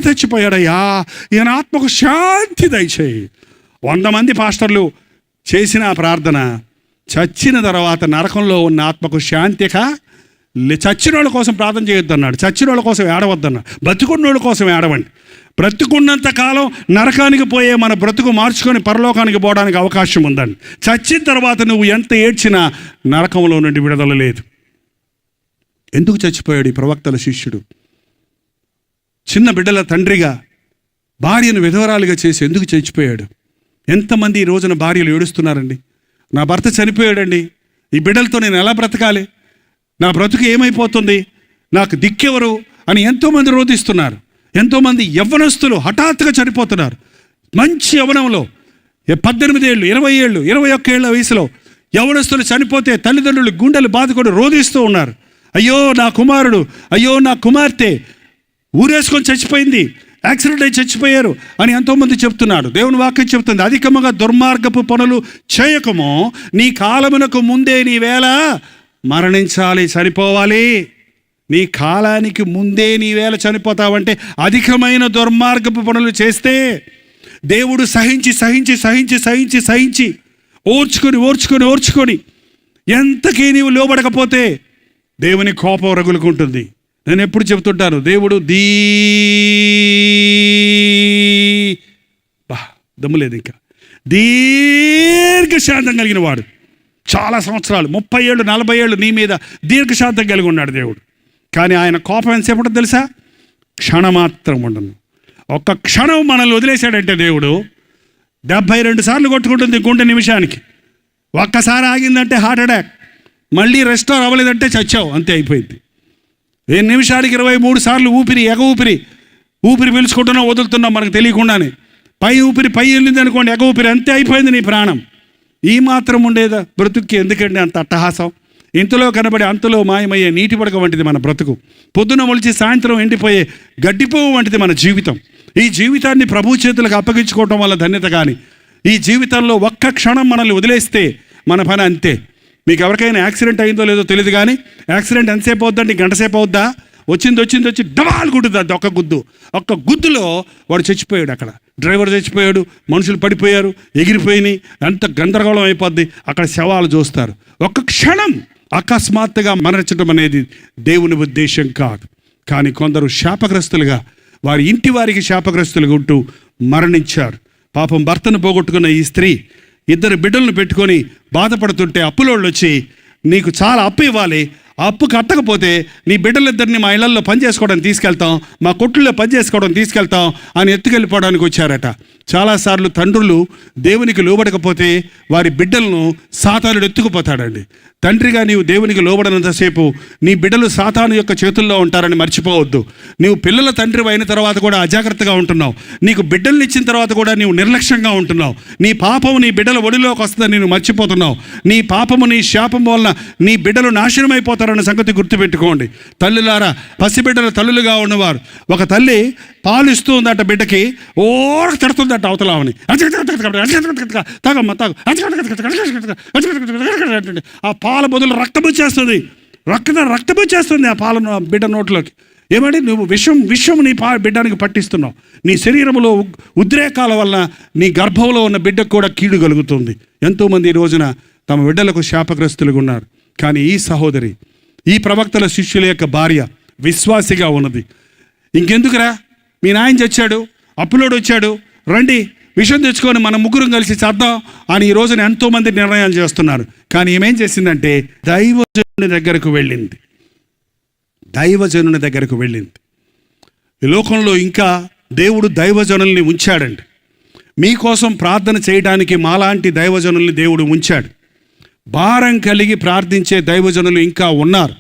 చచ్చిపోయాడయ్యా, ఈయన ఆత్మకు శాంతి దయచేయి. 100 మంది పాస్టర్లు చేసిన ప్రార్థన చచ్చిన తర్వాత నరకంలో ఉన్న ఆత్మకు శాంతిక చచ్చిన వాళ్ళ కోసం ప్రార్థన చేయొద్దన్నాడు, చచ్చిన వాళ్ళ కోసం ఏడవద్దన్నాడు. బ్రతుకున్న వాళ్ళ కోసం ఏడవండి. బ్రతుకున్నంత కాలం నరకానికి పోయే మన బ్రతుకు మార్చుకొని పరలోకానికి పోవడానికి అవకాశం ఉందండి. చచ్చిన తర్వాత నువ్వు ఎంత ఏడ్చినా నరకంలో నుండి విడుదల లేదు. ఎందుకు చచ్చిపోయాడు ఈ ప్రవక్తల శిష్యుడు? చిన్న బిడ్డల తండ్రిగా భార్యను విధవరాలుగా చేసి ఎందుకు చచ్చిపోయాడు? ఎంతమంది ఈ రోజున భార్యలు ఏడుస్తున్నారండి, నా భర్త చనిపోయాడండి, ఈ బిడ్డలతో నేను ఎలా బ్రతకాలి, నా బ్రతుకు ఏమైపోతుంది, నాకు దిక్కెవరు అని ఎంతోమంది రోధిస్తున్నారు. ఎంతోమంది యవ్వనస్తులు హఠాత్తుగా చనిపోతున్నారు. మంచి యవ్వనంలో 18 ఏళ్ళు, 20 ఏళ్ళు, 21 ఏళ్ళ వయసులో యవ్వనస్తులు చనిపోతే తల్లిదండ్రులు గుండెలు బాదుకొని రోధిస్తూ ఉన్నారు. అయ్యో నా కుమారుడు, అయ్యో నా కుమార్తె ఊరేసుకొని చచ్చిపోయింది, యాక్సిడెంట్ అయి చచ్చిపోయారు అని ఎంతోమంది చెప్తున్నాడు. దేవుని వాక్యం చెప్తుంది, అధికముగా దుర్మార్గపు పనులు చేయకము, నీ కాలమునకు ముందే నీ వేళ మరణించాలి, చనిపోవాలి. నీ కాలానికి ముందే నీ వేళ చనిపోతావంటే అధికమైన దుర్మార్గపు పనులు చేస్తే దేవుడు సహించి ఓర్చుకొని ఎంతకీ నీవు లోబడకపోతే దేవుని కోపం రగులుకుంటుంది. నేను ఎప్పుడు చెబుతుంటాను, దేవుడు దమ్ము లేదు ఇంకా, దీర్ఘశాంతం కలిగిన వాడు. చాలా సంవత్సరాలు 30 ఏళ్ళు 40 ఏళ్ళు నీ మీద దీర్ఘశాంతం కలిగి ఉన్నాడు దేవుడు. కానీ ఆయన కోపం ఎంతసేపు ఉంటుంది తెలుసా? క్షణమాత్రం ఉండను. ఒక్క క్షణం మనల్ని వదిలేశాడంటే దేవుడు 72 సార్లు కొట్టుకుంటుంది గుండె నిమిషానికి. ఒక్కసారి ఆగిందంటే హార్ట్ అటాక్, మళ్ళీ రెస్టోర్ అవ్వలేదంటే చచ్చావు, అంతే అయిపోయింది. నిమిషానికి 23 సార్లు ఊపిరి పీల్చుకుంటున్నాం, వదులుతున్నాం మనకు తెలియకుండానే. పై వెళ్ళింది అనుకోండి, ఎగ ఊపిరి, అంతే అయిపోయింది నీ ప్రాణం. ఈ మాత్రం ఉండేదా బ్రతుక్కి? ఎందుకండి అంత అట్టహాసం? ఇంతలో కనబడి అంతలో మాయమయ్యే నీటి పడక వంటిది మన బ్రతుకు. పొద్దున మొలిచి సాయంత్రం ఎండిపోయే గడ్డిపోవు వంటిది మన జీవితం. ఈ జీవితాన్ని ప్రభు చేతులకు అప్పగించుకోవటం వల్ల ధన్యత. కానీ ఈ జీవితంలో ఒక్క క్షణం మనల్ని వదిలేస్తే మన పని అంతే. మీకు ఎవరికైనా యాక్సిడెంట్ అయిందో లేదో తెలియదు, కానీ యాక్సిడెంట్ ఎంతసేపు అవుద్దండి? గంట సేపు అవుద్దా? వచ్చి డబాల్ గుడ్డుద్ది. అది ఒక్క గుద్దులో వాడు చచ్చిపోయాడు. అక్కడ డ్రైవర్ చచ్చిపోయాడు, మనుషులు పడిపోయారు, ఎగిరిపోయినాయి, అంత గందరగోళం అయిపోద్ది. అక్కడ శవాలు చూస్తారు. ఒక్క క్షణం అకస్మాత్తుగా మరణించడం అనేది దేవుని ఉద్దేశం కాదు. కానీ కొందరు శాపగ్రస్తులుగా, వారి ఇంటి వారికి శాపగ్రస్తులుగా ఉంటూ మరణించారు. పాపం భర్తను పోగొట్టుకున్న ఈ స్త్రీ 2 బిడ్డలను పెట్టుకొని బాధపడుతుంటే అప్పులోళ్ళు వచ్చి, నీకు చాలా అప్పు ఇవ్వాలి, అప్పు కట్టకపోతే నీ బిడ్డలిద్దరిని మా ఇళ్లలో పనిచేసుకోవడానికి తీసుకెళ్తాం, మా కొట్టుల్లో పనిచేసుకోవడానికి తీసుకెళ్తాం అని ఎత్తుకెళ్ళిపోవడానికి వచ్చారట. చాలాసార్లు తండ్రులు దేవునికి లోబడకపోతే వారి బిడ్డలను సాతానుడు ఎత్తుకుపోతాడండి. తండ్రిగా నీవు దేవునికి లోబడనంతసేపు నీ బిడ్డలు సాతాను యొక్క చేతుల్లో ఉంటారని మర్చిపోవద్దు. నీవు పిల్లల తండ్రి అయిన తర్వాత కూడా అజాగ్రత్తగా ఉంటున్నావు. నీకు బిడ్డల్ని ఇచ్చిన తర్వాత కూడా నీవు నిర్లక్ష్యంగా ఉంటున్నావు. నీ పాపము నీ బిడ్డల ఒడిలోకి వస్తుందని నేను మర్చిపోతున్నావు. నీ పాపము నీ శాపం వలన నీ బిడ్డలు నాశనం అయిపోతారన్న సంగతి గుర్తుపెట్టుకోండి. తల్లులారా, పసిబిడ్డల తల్లులుగా ఉన్నవారు, ఒక తల్లి పాలు ఇస్తూ ఉందట బిడ్డకి, తిడుతుందట అవతలామని, ఆ పాల బదులు రక్తం వచ్చేస్తుంది ఆ పాలను బిడ్డ నోట్లోకి. ఏమంటే నువ్వు విషం నీ బిడ్డానికి పట్టిస్తున్నావు. నీ శరీరంలో ఉద్రేకాల వల్ల నీ గర్భంలో ఉన్న బిడ్డకు కూడా కీడు కలుగుతుంది. ఎంతోమంది ఈ రోజున తమ బిడ్డలకు శాపగ్రస్తులుగా ఉన్నారు. కానీ ఈ సహోదరి, ఈ ప్రవక్తల శిష్యుల యొక్క భార్య విశ్వాసిగా ఉన్నది. ఇంకెందుకురా, మీ నాయన చచ్చాడు, అప్పులోడు వచ్చాడు, రండి విషం తెచ్చుకొని మనం ముగ్గురం కలిసి చేద్దాం అని ఈ రోజున ఎంతోమంది నిర్ణయాలు చేస్తున్నారు. కానీ ఏమేం చేసిందంటే దైవజనుని దగ్గరకు వెళ్ళింది. ఈ లోకంలో ఇంకా దేవుడు దైవజనుల్ని ఉంచాడండి. మీకోసం ప్రార్థన చేయడానికి మాలాంటి దైవజనుల్ని దేవుడు ఉంచాడు. భారం కలిగి ప్రార్థించే దైవజనులు ఇంకా ఉన్నారు.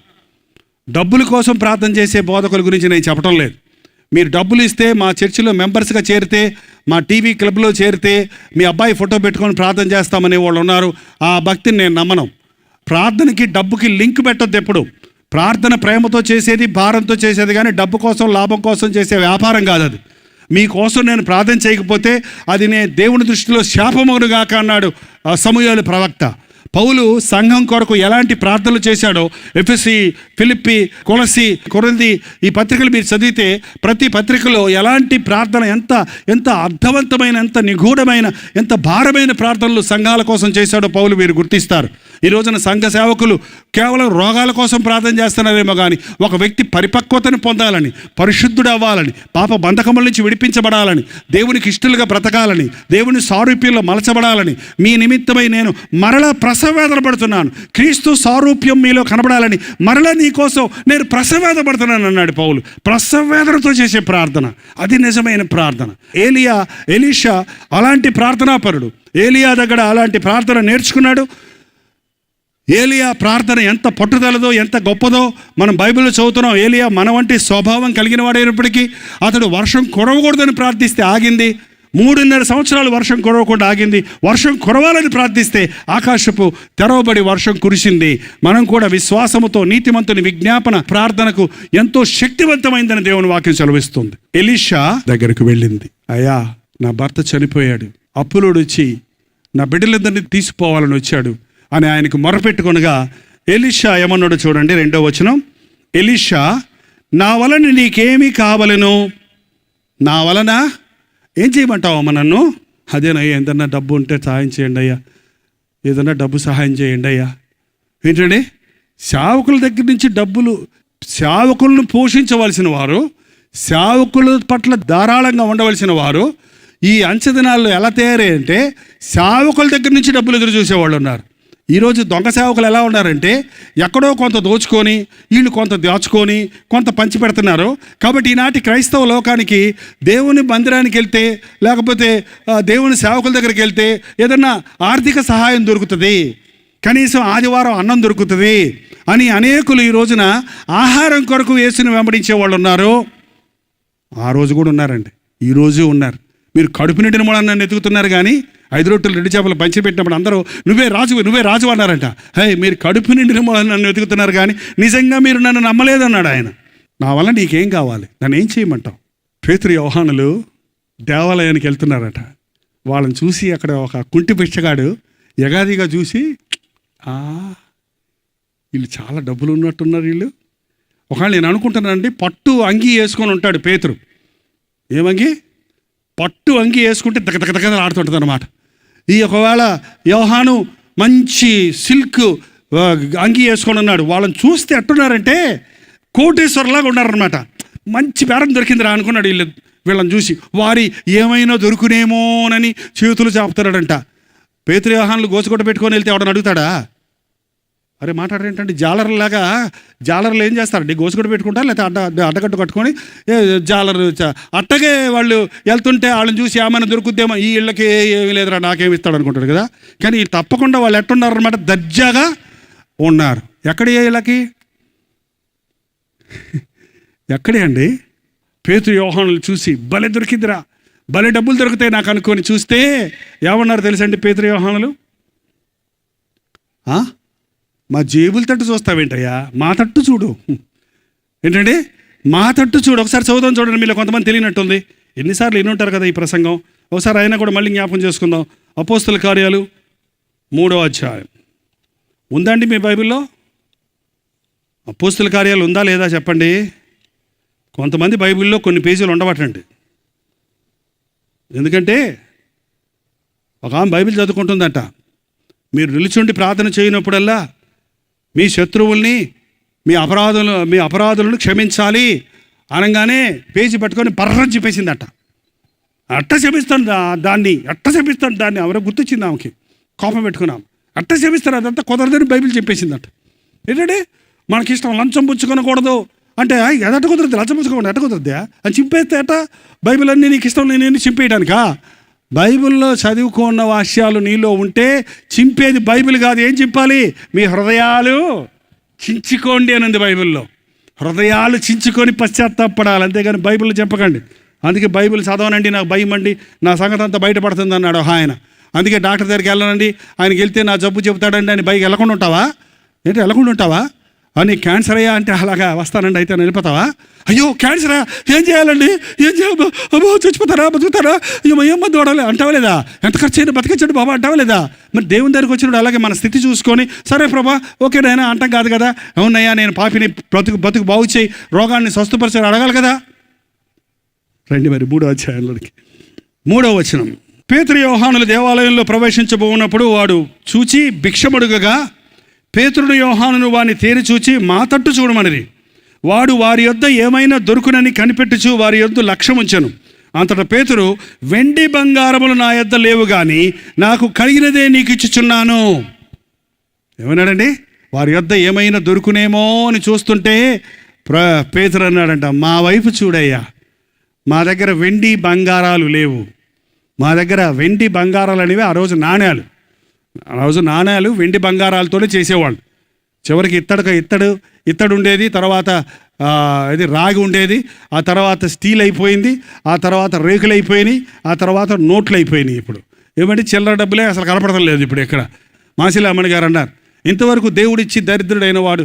డబ్బుల కోసం ప్రార్థన చేసే బోధకుల గురించి నేను చెప్పడం లేదు. మీరు డబ్బులు ఇస్తే మా చర్చిలో మెంబర్స్గా చేరితే, మా టీవీ క్లబ్లో చేరితే మీ అబ్బాయి ఫోటో పెట్టుకొని ప్రార్థన చేస్తామనే వాళ్ళు ఉన్నారు. ఆ భక్తిని నేను నమ్మను. ప్రార్థనకి డబ్బుకి లింక్ పెట్టొద్దు ఎప్పుడు. ప్రార్థన ప్రేమతో చేసేది, భారంతో చేసేది, కానీ డబ్బు కోసం లాభం కోసం చేసే వ్యాపారం కాదు అది. మీకోసం నేను ప్రార్థన చేయకపోతే అది నేను దేవుని దృష్టిలో శాపమగునుగాక అన్నాడు సమూయేలు ప్రవక్త. పౌలు సంఘం కొరకు ఎలాంటి ప్రార్థనలు చేశాడో ఎఫెసీ, ఫిలిప్పీ, కొలసీ, కొరింథీ ఈ పత్రికలు మీరు చదివితే ప్రతి పత్రికలో ఎలాంటి ప్రార్థన, ఎంత అర్థవంతమైన, ఎంత నిగూఢమైన, ఎంత భారమైన ప్రార్థనలు సంఘాల కోసం చేశాడో పౌలు మీరు గుర్తిస్తారు. ఈ రోజున సంఘ సేవకులు కేవలం రోగాల కోసం ప్రార్థన చేస్తున్నారేమో కానీ ఒక వ్యక్తి పరిపక్వతను పొందాలని, పరిశుద్ధుడు అవ్వాలని, పాప బంధకముల నుంచి విడిపించబడాలని, దేవునికి ఇష్టలుగా బ్రతకాలని, దేవుని సారూప్యంలో మలచబడాలని, మీ నిమిత్తమై నేను మరలా ప్రసవేదన పడుతున్నాను, క్రీస్తు సారూప్యం మీలో కనబడాలని మరలా నీకోసం నేను ప్రసవేదపడుతున్నాను అన్నాడు పౌలు. ప్రసవేదనతో చేసే ప్రార్థన అది నిజమైన ప్రార్థన. ఎలీషా అలాంటి ప్రార్థనాపరుడు. ఏలియా దగ్గర అలాంటి ప్రార్థన నేర్చుకున్నాడు. ఏలియా ప్రార్థన ఎంత పట్టుదలదో, ఎంత గొప్పదో మనం బైబిల్లో చదువుతున్నాం. ఏలియా మన వంటి స్వభావం కలిగిన వాడైనప్పటికీ అతడు వర్షం కురవకూడదని ప్రార్థిస్తే ఆగింది. 3.5 సంవత్సరాలు వర్షం కురవకుండా ఆగింది. వర్షం కురవాలని ప్రార్థిస్తే ఆకాశపు తెరవబడి వర్షం కురిసింది. మనం కూడా విశ్వాసముతో నీతిమంతుని విజ్ఞాపన ప్రార్థనకు ఎంతో శక్తివంతమైందని దేవుని వాక్యం సెలవిస్తుంది. ఎలీషా దగ్గరకు వెళ్ళింది. అయ్యా, నా భర్త చనిపోయాడు, అప్పులోడు వచ్చి నా బిడ్డలందరినీ తీసిపోవాలని వచ్చాడు అని ఆయనకు మొరపెట్టుకొనగా ఎలీషా ఏమన్నాడు చూడండి, 2వ వచనం. ఎలీషా, నా వలన నీకేమీ కావలను? నా వలన ఏం చేయమంటావు అమ్మ నన్ను? అదేనయ్యా, ఏదన్నా డబ్బు ఉంటే సహాయం చేయండి అయ్యా, ఏదన్నా డబ్బు సహాయం చేయండి అయ్యా. ఏంటండి, సేవకుల దగ్గర నుంచి డబ్బులు, సేవకులను పోషించవలసిన వారు, సేవకుల పట్ల ధారాళంగా ఉండవలసిన వారు ఈ అంచె దినాల్లో ఎలా తయారంటే సేవకుల దగ్గర నుంచి డబ్బులు ఎదురు చూసేవాళ్ళు ఉన్నారు. ఈరోజు దొంగ సేవకులు ఎలా ఉన్నారంటే ఎక్కడో కొంత దోచుకొని, వీళ్ళు కొంత దాచుకొని, కొంత పంచి పెడుతున్నారు. కాబట్టి ఈనాటి క్రైస్తవ లోకానికి దేవుని మందిరానికి వెళ్తే, లేకపోతే దేవుని సేవకుల దగ్గరికి వెళ్తే ఏదన్నా ఆర్థిక సహాయం దొరుకుతుంది, కనీసం ఆదివారం అన్నం దొరుకుతుంది అని అనేకులు ఈ రోజున ఆహారం కొరకు యేసుని వెంబడించే వాళ్ళు ఉన్నారు. ఆ రోజు కూడా ఉన్నారండి, ఈరోజు ఉన్నారు. మీరు కడుపు నిండిన మూలాన్ని ఎదుగుతున్నారు కానీ 5 రొట్టెలు 2 చేపలు పంచిపెట్టినప్పుడు అందరూ నువ్వే రాజు అన్నారంట. హే, మీరు కడుపు నిండిన మూలాన్ని నన్ను ఎదుగుతున్నారు కానీ నిజంగా మీరు నన్ను నమ్మలేదన్నాడు ఆయన. నా వల్ల నీకేం కావాలి, నన్ను ఏం చేయమంటావు? పేతురు, యోహానులు దేవాలయానికి వెళ్తున్నారట. వాళ్ళని చూసి అక్కడ ఒక కుంటి పిచ్చగాడు యగాదిగా చూసి, వీళ్ళు చాలా డబ్బులు ఉన్నట్టున్నారు వీళ్ళు. ఒకవేళ నేను అనుకుంటున్నానండి, పట్టు అంగీ వేసుకొని ఉంటాడు పేతురు. ఏమంగి? పట్టు అంగీ వేసుకుంటే దగ్గర ఆడుతుంటుంది అనమాట. ఈ ఒకవేళ యోహాను మంచి సిల్క్ అంగీ వేసుకొని ఉన్నాడు. వాళ్ళని చూస్తే ఎట్టున్నారంటే కోటేశ్వరలాగా ఉన్నారనమాట. మంచి బేరం దొరికిందిరా అనుకున్నాడు వీళ్ళని చూసి. వారి ఏమైనా దొరుకునేమోనని చేతులు చాపుతాడంట. పేతురు యోహానులు గోసుకొట్ట పెట్టుకొని వెళ్తే ఎవడని అడుగుతాడా? అరే మాట్లాడేంటంటే జాలర్లాగా, జాలర్లు ఏం చేస్తారండి, గోసుగడ్డ పెట్టుకుంటారు, లేకపోతే అడ్డగట్టు కట్టుకొని జాలరు అట్టగే వాళ్ళు వెళ్తుంటే వాళ్ళని చూసి ఏమైనా దొరుకుద్దేమో, ఈ ఇళ్ళకి ఏమీ లేదురా నాకేమి ఇస్తాడు అనుకుంటాడు కదా. కానీ తప్పకుండా వాళ్ళు ఎట్టున్నారనమాట, దర్జాగా ఉన్నారు. ఎక్కడి వీళ్ళకి? ఎక్కడే అండి? పేతురు యోహానులు చూసి భలే దొరికిందిరా, భలే డబ్బులు దొరుకుతాయి నాకు అనుకొని చూస్తే ఏమన్నారు తెలుసండి పేతురు యోహానులు? మా జేబుల తట్టు చూస్తావేంటయ్యా, మా తట్టు చూడు. ఏంటండి, మా తట్టు చూడు. ఒకసారి చదువుదాం చూడండి, మీలో కొంతమంది తెలియనట్టుంది. ఎన్నిసార్లు ఎన్ని ఉంటారు కదా ఈ ప్రసంగం. ఒకసారి అయినా కూడా మళ్ళీ జ్ఞాపకం చేసుకుందాం. అపోస్తల కార్యాలు 3వ అధ్యాయం ఉందండి మీ బైబిల్లో? అపోస్తల కార్యాలు ఉందా లేదా చెప్పండి. కొంతమంది బైబిల్లో కొన్ని పేజీలు ఉండవటండి. ఎందుకంటే ఒక ఆమె బైబిల్ చదువుకుంటుందంట, మీరు నిలుచుండి ప్రార్థన చేయనప్పుడల్లా మీ శత్రువుల్ని, మీ అపరాధులను క్షమించాలి అనగానే పేజీ పట్టుకొని పర్రం చెప్పేసిందట. అట్ట క్షమిస్తాను దాన్ని ఎవరో గుర్తొచ్చింది ఆమెకి, కోపం పెట్టుకున్నాం. అట్ట క్షమిస్తారు, అదంతా కుదరదని బైబిల్ చెప్పేసిందట. ఏంటంటే మనకిష్టం లంచం పుచ్చుకొనకూడదు అంటే ఎదట కుదరదు, లంచం పుచ్చుకోకూడదు ఎట్ట కుదరద్దా అని చింపేస్తే అట బైబిల్ అన్నీ నీకు ఇష్టం నేనేమి చింపేయడానికా? బైబిల్లో చదువుకున్న వాక్యాలు నీలో ఉంటే చింపేది బైబిల్ కాదు. ఏం చింపాలి? మీ హృదయాలు చించుకోండి అని ఉంది బైబిల్లో. హృదయాలు చించుకొని పశ్చాత్తాపడాలి, అంతేగాని బైబిల్ చెప్పకండి. అందుకే బైబిల్ చదవనండి, నాకు భయం అండి, నా సంగతి అంతా బయటపడుతుంది అన్నాడు ఆయన. అందుకే డాక్టర్ దగ్గరికి వెళ్ళనండి, ఆయనకి వెళ్తే నా జబ్బు చెబుతాడండి అని బైక్ వెళ్ళకుండా ఉంటావా? ఏంటి వెళ్ళకుండా ఉంటావా? అని క్యాన్సర్ అయ్యా అంటే అలాగా వస్తానండి, అయితే వెళ్ళిపోతావా? అయ్యో క్యాన్సరా, ఏం చేయాలండి, ఏం చేయాలి, అబ్బో చచ్చిపోతారా, బతుకుతారా, అయ్యో ఏం మంది వాడాలి అంటావా లేదా? ఎంత ఖర్చు అయినా బతికించండి బాబా అంటావా లేదా? మరి దేవుని దగ్గరికి వచ్చినప్పుడు అలాగే మన స్థితి చూసుకొని, సరే ప్రభా ఓకేనైనా అంటాం కాదు కదా. అవునయ్యా నేను పాపిని, బతుకు బాగు చేయి, రోగాన్ని స్వస్థపరిచారు అడగాలి కదా. రండి మరి 3వ అధ్యాయంలోనికి 3వ వచనం. పేతురు యోహానులు దేవాలయంలో ప్రవేశించబోనప్పుడు వాడు చూచి భిక్షమడుగగా పేతురును యోహానును వాని తేరి చూచి మా తట్టు చూడమనిరి. వాడు వారి యొద్ద ఏమైనా దొరుకునని కనిపెట్టుచు వారి యొద్ద లక్ష్యముంచెను. అంతటా పేతురు, వెండి బంగారములు నా యొద్ద లేవు గాని నాకు కలిగినదే నీకు ఇచ్చుచున్నాను. ఏమన్నాడండి? వారి యొద్ద ఏమైనా దొరుకునేమో అని చూస్తుంటే పేతురు అన్నాడంట, మా వైపు చూడయ్యా, మా దగ్గర వెండి బంగారాలు లేవు. మా దగ్గర వెండి బంగారాలు అనేవి ఆ రోజు నాణ్యాలు వెండి బంగారాలతోనే చేసేవాళ్ళు. చివరికి ఇత్తడు ఉండేది, తర్వాత ఇది రాగి ఉండేది, ఆ తర్వాత స్టీల్ అయిపోయింది, ఆ తర్వాత రేకులు అయిపోయినాయి, ఆ తర్వాత నోట్లు అయిపోయినాయి. ఇప్పుడు ఏమంటే చిల్లర డబ్బులే అసలు కనపడటం లేదు ఇప్పుడు ఎక్కడ. మాసిలామణి గారు అన్నారు, ఇంతవరకు దేవుడిచ్చి దరిద్రుడైన వాడు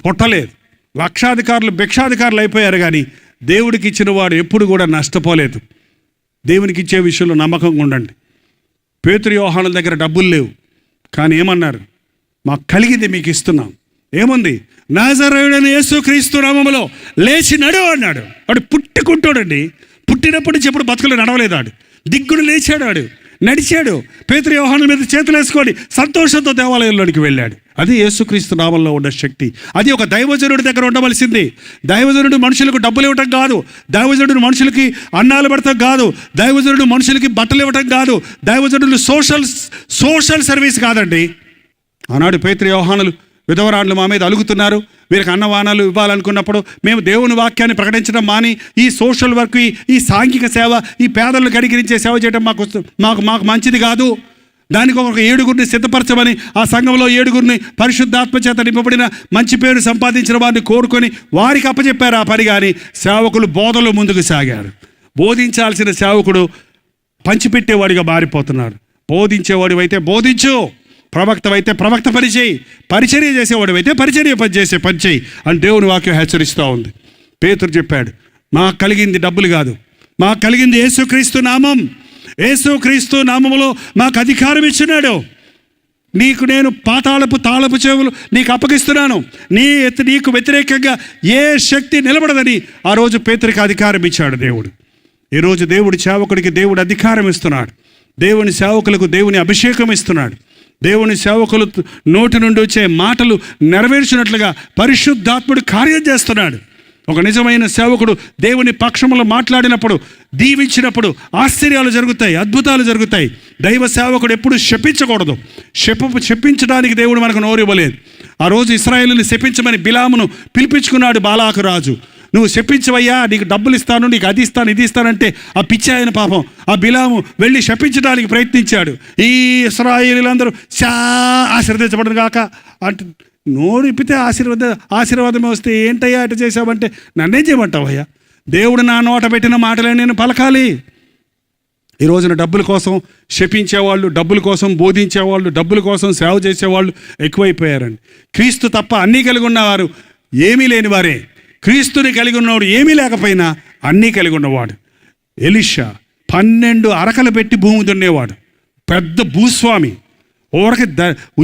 పొట్టలేదు. లక్షాధికారులు భిక్షాధికారులు అయిపోయారు, కానీ దేవుడికి ఇచ్చిన వాడు ఎప్పుడు కూడా నష్టపోలేదు. దేవునికి ఇచ్చే విషయంలో నమ్మకంగా ఉండండి. పేతురు యోహానుల దగ్గర డబ్బులు లేవు, కానీ ఏమన్నారు? మాకు కలిగింది మీకు ఇస్తున్నాం. ఏముంది? నాజరేయుడైన యేసుక్రీస్తు నామములో లేచి నడు అన్నాడు. వాడు పుట్టుకుంటాడండి, పుట్టినప్పటి నుంచి ఎప్పుడు బతుకులు నడవలేదు. వాడు దిగ్గుడు లేచాడు, వాడు నడిచాడు. పేతురు యోహాను మీద చేతులు వేసుకొని సంతోషంతో దేవాలయంలోనికి వెళ్ళాడు. అది యేసుక్రీస్తు నామంలో ఉన్న శక్తి. అది ఒక దైవజనుడి దగ్గర ఉండవలసింది. దైవజనుడు మనుషులకు డబ్బులు ఇవ్వటం కాదు, దైవజనుడు మనుషులకి అన్నాలు పెడతాం కాదు, దైవజనుడు మనుషులకి బట్టలు ఇవ్వటం కాదు, దైవజనుడు సోషల్ సర్వీస్ కాదండి. ఆనాడు పేతురు యోహానులు విధవరాండ్లు మా మీద అలుగుతున్నారు, వీరికి అన్నవానాలు ఇవ్వాలనుకున్నప్పుడు మేము దేవుని వాక్యాన్ని ప్రకటించడం మాని ఈ సోషల్ వర్క్, ఈ సాంఘిక సేవ, ఈ పేదలను కడిగిరించే సేవ చేయడం మాకు మంచిది కాదు. దానికి ఒక 7గురిని సిద్ధపరచమని, ఆ సంఘంలో 7గురిని పరిశుద్ధాత్మ చేత నింపబడిన మంచి పేరు సంపాదించిన వారిని కోరుకొని వారికి అప్పచెప్పారు ఆ పని. కానీ సేవకులు బోధలో ముందుకు సాగారు. బోధించాల్సిన సేవకుడు పంచిపెట్టేవాడిగా మారిపోతున్నారు. బోధించేవాడు అయితే బోధించు, ప్రవక్తవైతే ప్రవక్త పనిచేయి, పరిచర్య చేసేవాడు అయితే పరిచర్య పని చేయి అని దేవుని వాక్యం హెచ్చరిస్తూ ఉంది. పేతురు చెప్పాడు, మాకు కలిగింది డబ్బులు కాదు, మాకు కలిగింది యేసుక్రీస్తు నామం. యేసుక్రీస్తు నామములో మాకు అధికారం ఇచ్చినాడు. నీకు నేను పాతాళపు తాళపు చెవులు నీకు అప్పగిస్తున్నాను, నీకు వ్యతిరేకంగా ఏ శక్తి నిలబడదని ఆ రోజు పేతురికి అధికారం ఇచ్చాడు దేవుడు. ఈరోజు దేవుడి సేవకుడికి దేవుడు అధికారం ఇస్తున్నాడు. దేవుని సేవకులకు దేవుని అభిషేకం ఇస్తున్నాడు. దేవుని సేవకులు నోటి నుండి వచ్చే మాటలు నెరవేర్చినట్లుగా పరిశుద్ధాత్ముడు కార్యం చేస్తున్నాడు. ఒక నిజమైన సేవకుడు దేవుని పక్షంలో మాట్లాడినప్పుడు, దీవించినప్పుడు ఆశ్చర్యాలు జరుగుతాయి, అద్భుతాలు జరుగుతాయి. దైవ సేవకుడు ఎప్పుడు శపించకూడదు. శపించడానికి దేవుడు మనకు నోరు ఇవ్వలేదు. ఆ రోజు ఇశ్రాయేలుని శపించమని బిలామును పిలిపించుకున్నాడు బాలాకు రాజు. నువ్వు శపించవయ్యా, నీకు డబ్బులు ఇస్తాను, నీకు అది ఇస్తాను, ఇది ఇస్తానంటే ఆ పిచ్చాయన పాపం ఆ బిలాము వెళ్ళి శపించడానికి ప్రయత్నించాడు. ఈ ఇశ్రాయేలీలందరూ ఆశీర్వదించబడరు కాక అంటే నోరు ఇప్పితే ఆశీర్వాదమే వస్తే ఏంటయ్యా అటు చేసావంటే నన్నేం చేయమంటావయ్యా? దేవుడు నా నోట పెట్టిన మాటలే నేను పలకాలి. ఈ రోజున డబ్బుల కోసం శపించేవాళ్ళు, డబ్బుల కోసం బోధించేవాళ్ళు, డబ్బుల కోసం సేవ చేసేవాళ్ళు ఎక్కువైపోయారండి. క్రీస్తు తప్ప అన్నీ కలిగి ఉన్నవారు ఏమీ లేని వారే. క్రీస్తుని కలిగి ఉన్నవాడు ఏమీ లేకపోయినా అన్నీ కలిగి ఉన్నవాడు. ఎలీషా 12 అరకలు పెట్టి భూమి దున్నేవాడు, పెద్ద భూస్వామి. ఊరకి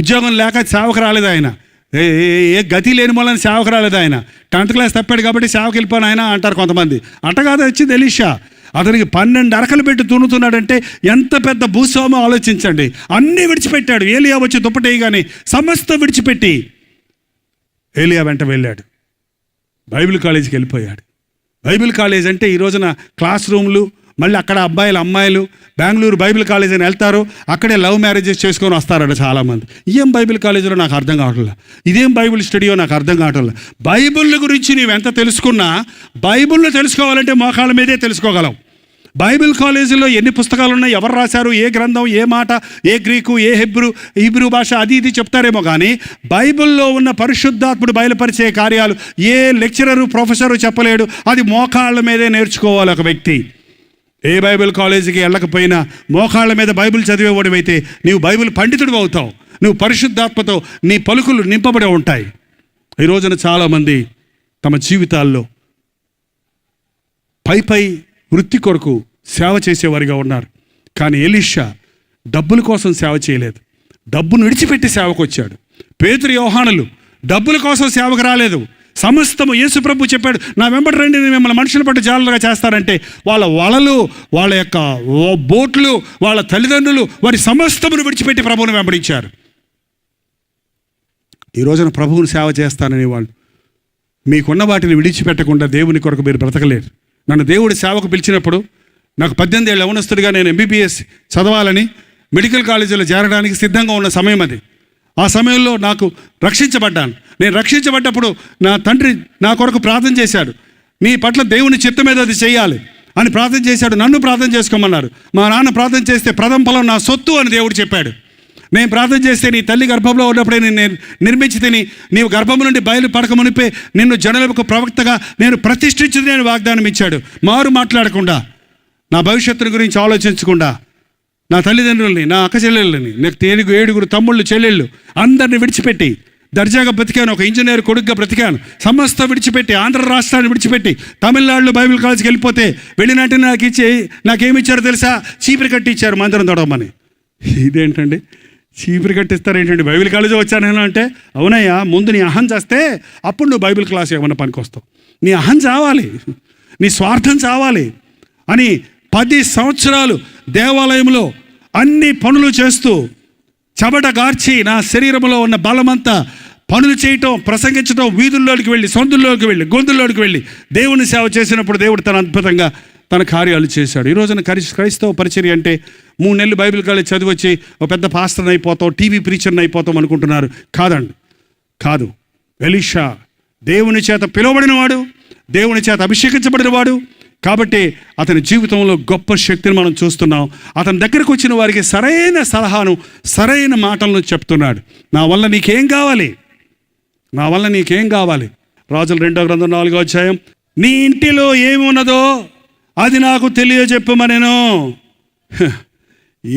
ఉద్యోగం లేక సేవకు రాలేదు ఆయన, ఏ గతి లేని మూలన సేవకు రాలేదు ఆయన. 10th క్లాస్ తప్పాడు కాబట్టి సేవకు వెళ్ళిపోయిన ఆయన అంటారు కొంతమంది. అంటగాదు వచ్చింది ఎలీషా. అతనికి 12 అరకలు పెట్టి దున్నుతున్నాడంటే ఎంత పెద్ద భూస్వామి ఆలోచించండి. అన్నీ విడిచిపెట్టాడు. ఏలియా వచ్చి దుప్పటేయగానే సమస్తం విడిచిపెట్టి ఏలియా వెంట వెళ్ళాడు. బైబిల్ కాలేజీకి వెళ్ళిపోయాడు. బైబిల్ కాలేజ్ అంటే ఈ రోజున క్లాస్ రూమ్లు, మళ్ళీ అక్కడ అబ్బాయిలు అమ్మాయిలు బెంగళూరు బైబిల్ కాలేజ్ అని వెళ్తారు, అక్కడే లవ్ మ్యారేజెస్ చేసుకొని వస్తారట చాలామంది. ఏం బైబిల్ కాలేజీలో నాకు అర్థం కావట్లేదు, ఇదేం బైబిల్ స్టడీయో నాకు అర్థం కావట్లేదు. బైబిల్ గురించి నువ్వు ఎంత తెలుసుకున్నా, బైబిల్లో తెలుసుకోవాలంటే మోకాళ్ళ మీదే తెలుసుకోగలవు. బైబిల్ కాలేజీలో ఎన్ని పుస్తకాలు ఉన్నాయి, ఎవరు రాశారు, ఏ గ్రంథం, ఏ మాట, ఏ గ్రీకు, ఏ హీబ్రూ భాష, అది ఇది చెప్తారేమో కానీ బైబిల్లో ఉన్న పరిశుద్ధాత్ముడు బయలుపరిచే కార్యాలు ఏ లెక్చరరు, ప్రొఫెసరు చెప్పలేడు. అది మోకాళ్ళ మీదే నేర్చుకోవాలి ఒక వ్యక్తి. ఏ బైబిల్ కాలేజీకి వెళ్ళకపోయినా మోకాళ్ళ మీద బైబిల్ చదివేవాడివైతే నీవు బైబిల్ పండితుడు అవుతావు. నువ్వు పరిశుద్ధాత్మతో నీ పలుకులు నింపబడి ఉంటాయి. ఈ రోజున చాలామంది తమ జీవితాల్లో పై వృత్తి కొరకు సేవ చేసేవారిగా ఉన్నారు. కానీ ఎలీషా డబ్బుల కోసం సేవ చేయలేదు, డబ్బును విడిచిపెట్టి సేవకు వచ్చాడు. పేతురు, యోహానులు డబ్బుల కోసం సేవకు రాలేదు. సమస్తము యేసు ప్రభు చెప్పాడు, నా వెంబడి రండి, నేను మిమ్మల్ని మనుషుల పట్టు జాలుగా చేస్తారంటే వాళ్ళ వలలు, వాళ్ళ యొక్క బోట్లు, వాళ్ళ తల్లిదండ్రులు, వారి సమస్తమును విడిచిపెట్టి ప్రభువుని వెంబడించారు. ఈ రోజున ప్రభువుని సేవ చేస్తానని వాళ్ళు మీకున్న వాటిని విడిచిపెట్టకుండా దేవుని కొరకు మీరు బ్రతకలేరు. నన్ను దేవుడి సేవకు పిలిచినప్పుడు నాకు 18 ఏళ్ళ యవనస్తుడిగా నేను MBBS చదవాలని మెడికల్ కాలేజీలో చేరడానికి సిద్ధంగా ఉన్న సమయం అది. ఆ సమయంలో నాకు రక్షించబడ్డాను. నేను రక్షించబడ్డప్పుడు నా తండ్రి నా కొరకు ప్రార్థన చేశాడు. నీ పట్ల దేవుని చిత్తం మీద అది చేయాలి అని ప్రార్థన చేశాడు. నన్ను ప్రార్థన చేసుకోమన్నారు. మా నాన్న ప్రార్థన చేస్తే ప్రథమ ఫలం నా సొత్తు అని దేవుడు చెప్పాడు. నేను ప్రార్థన చేస్తే నీ తల్లి గర్భంలో ఉన్నప్పుడే నేను నిర్మించి తిని నీవు గర్భం నుండి బయలుపడక మునిపే నిన్ను జనులకు ప్రవక్తగా నేను ప్రతిష్ఠించి నేను వాగ్దానం ఇచ్చాడు. మారు మాట్లాడకుండా, నా భవిష్యత్తుని గురించి ఆలోచించకుండా, నా తల్లిదండ్రుల్ని, నా అక్క చెల్లెళ్ళని, నాకు 7 తమ్ముళ్ళు చెల్లెళ్ళు అందరిని విడిచిపెట్టి దర్జాగా బ్రతికాను. ఒక ఇంజనీర్ కొడుకుగా బ్రతికాను. సమస్త విడిచిపెట్టి, ఆంధ్ర రాష్ట్రాన్ని విడిచిపెట్టి తమిళనాడులో బైబిల్ కాలేజ్కి వెళ్ళిపోతే వెళ్ళినట్టు నాకేమిచ్చారో తెలుసా? చీపురు కట్టి ఇచ్చారు మందిరం తొడవమని. ఇదేంటండి, చీపురు కట్టిస్తారేంటండి? బైబిల్ కాలేజీ వచ్చాను అంటే, అవునయ్యా, ముందు నీ అహం చేస్తే అప్పుడు నువ్వు బైబిల్ క్లాస్ ఏమన్నా పనికొస్తావు. నీ అహం చావాలి, నీ స్వార్థం చావాలి అని 10 సంవత్సరాలు దేవాలయంలో అన్ని పనులు చేస్తూ చెమట గార్చి నా శరీరంలో ఉన్న బలమంతా పనులు చేయటం, ప్రసంగించడం, వీధుల్లోకి వెళ్ళి, సందుల్లోకి వెళ్ళి, గొంతుల్లోకి వెళ్ళి దేవుని సేవ చేసినప్పుడు దేవుడు తన అద్భుతంగా తన కార్యాలు చేశాడు. ఈ రోజున క్రైస్తవ పరిచర్య అంటే 3 నెలలు బైబిల్ కాలేజ్ చదివి వచ్చి ఒక పెద్ద పాస్టర్ని అయిపోతాం, టీవీ ప్రీచర్ని అయిపోతాం అనుకుంటున్నారు. కాదు. ఎలీషా దేవుని చేత పిలువబడినవాడు, దేవుని చేత అభిషేకించబడినవాడు. కాబట్టి అతని జీవితంలో గొప్ప శక్తిని మనం చూస్తున్నాం. అతని దగ్గరకు వచ్చిన వారికి సరైన సలహాను, సరైన మాటలను చెప్తున్నాడు. నా వల్ల నీకేం కావాలి? రాజుల 2వ గ్రంథం 4వ అధ్యాయం, నీ ఇంటిలో ఏమున్నదో అది నాకు తెలియజెప్పమనెను.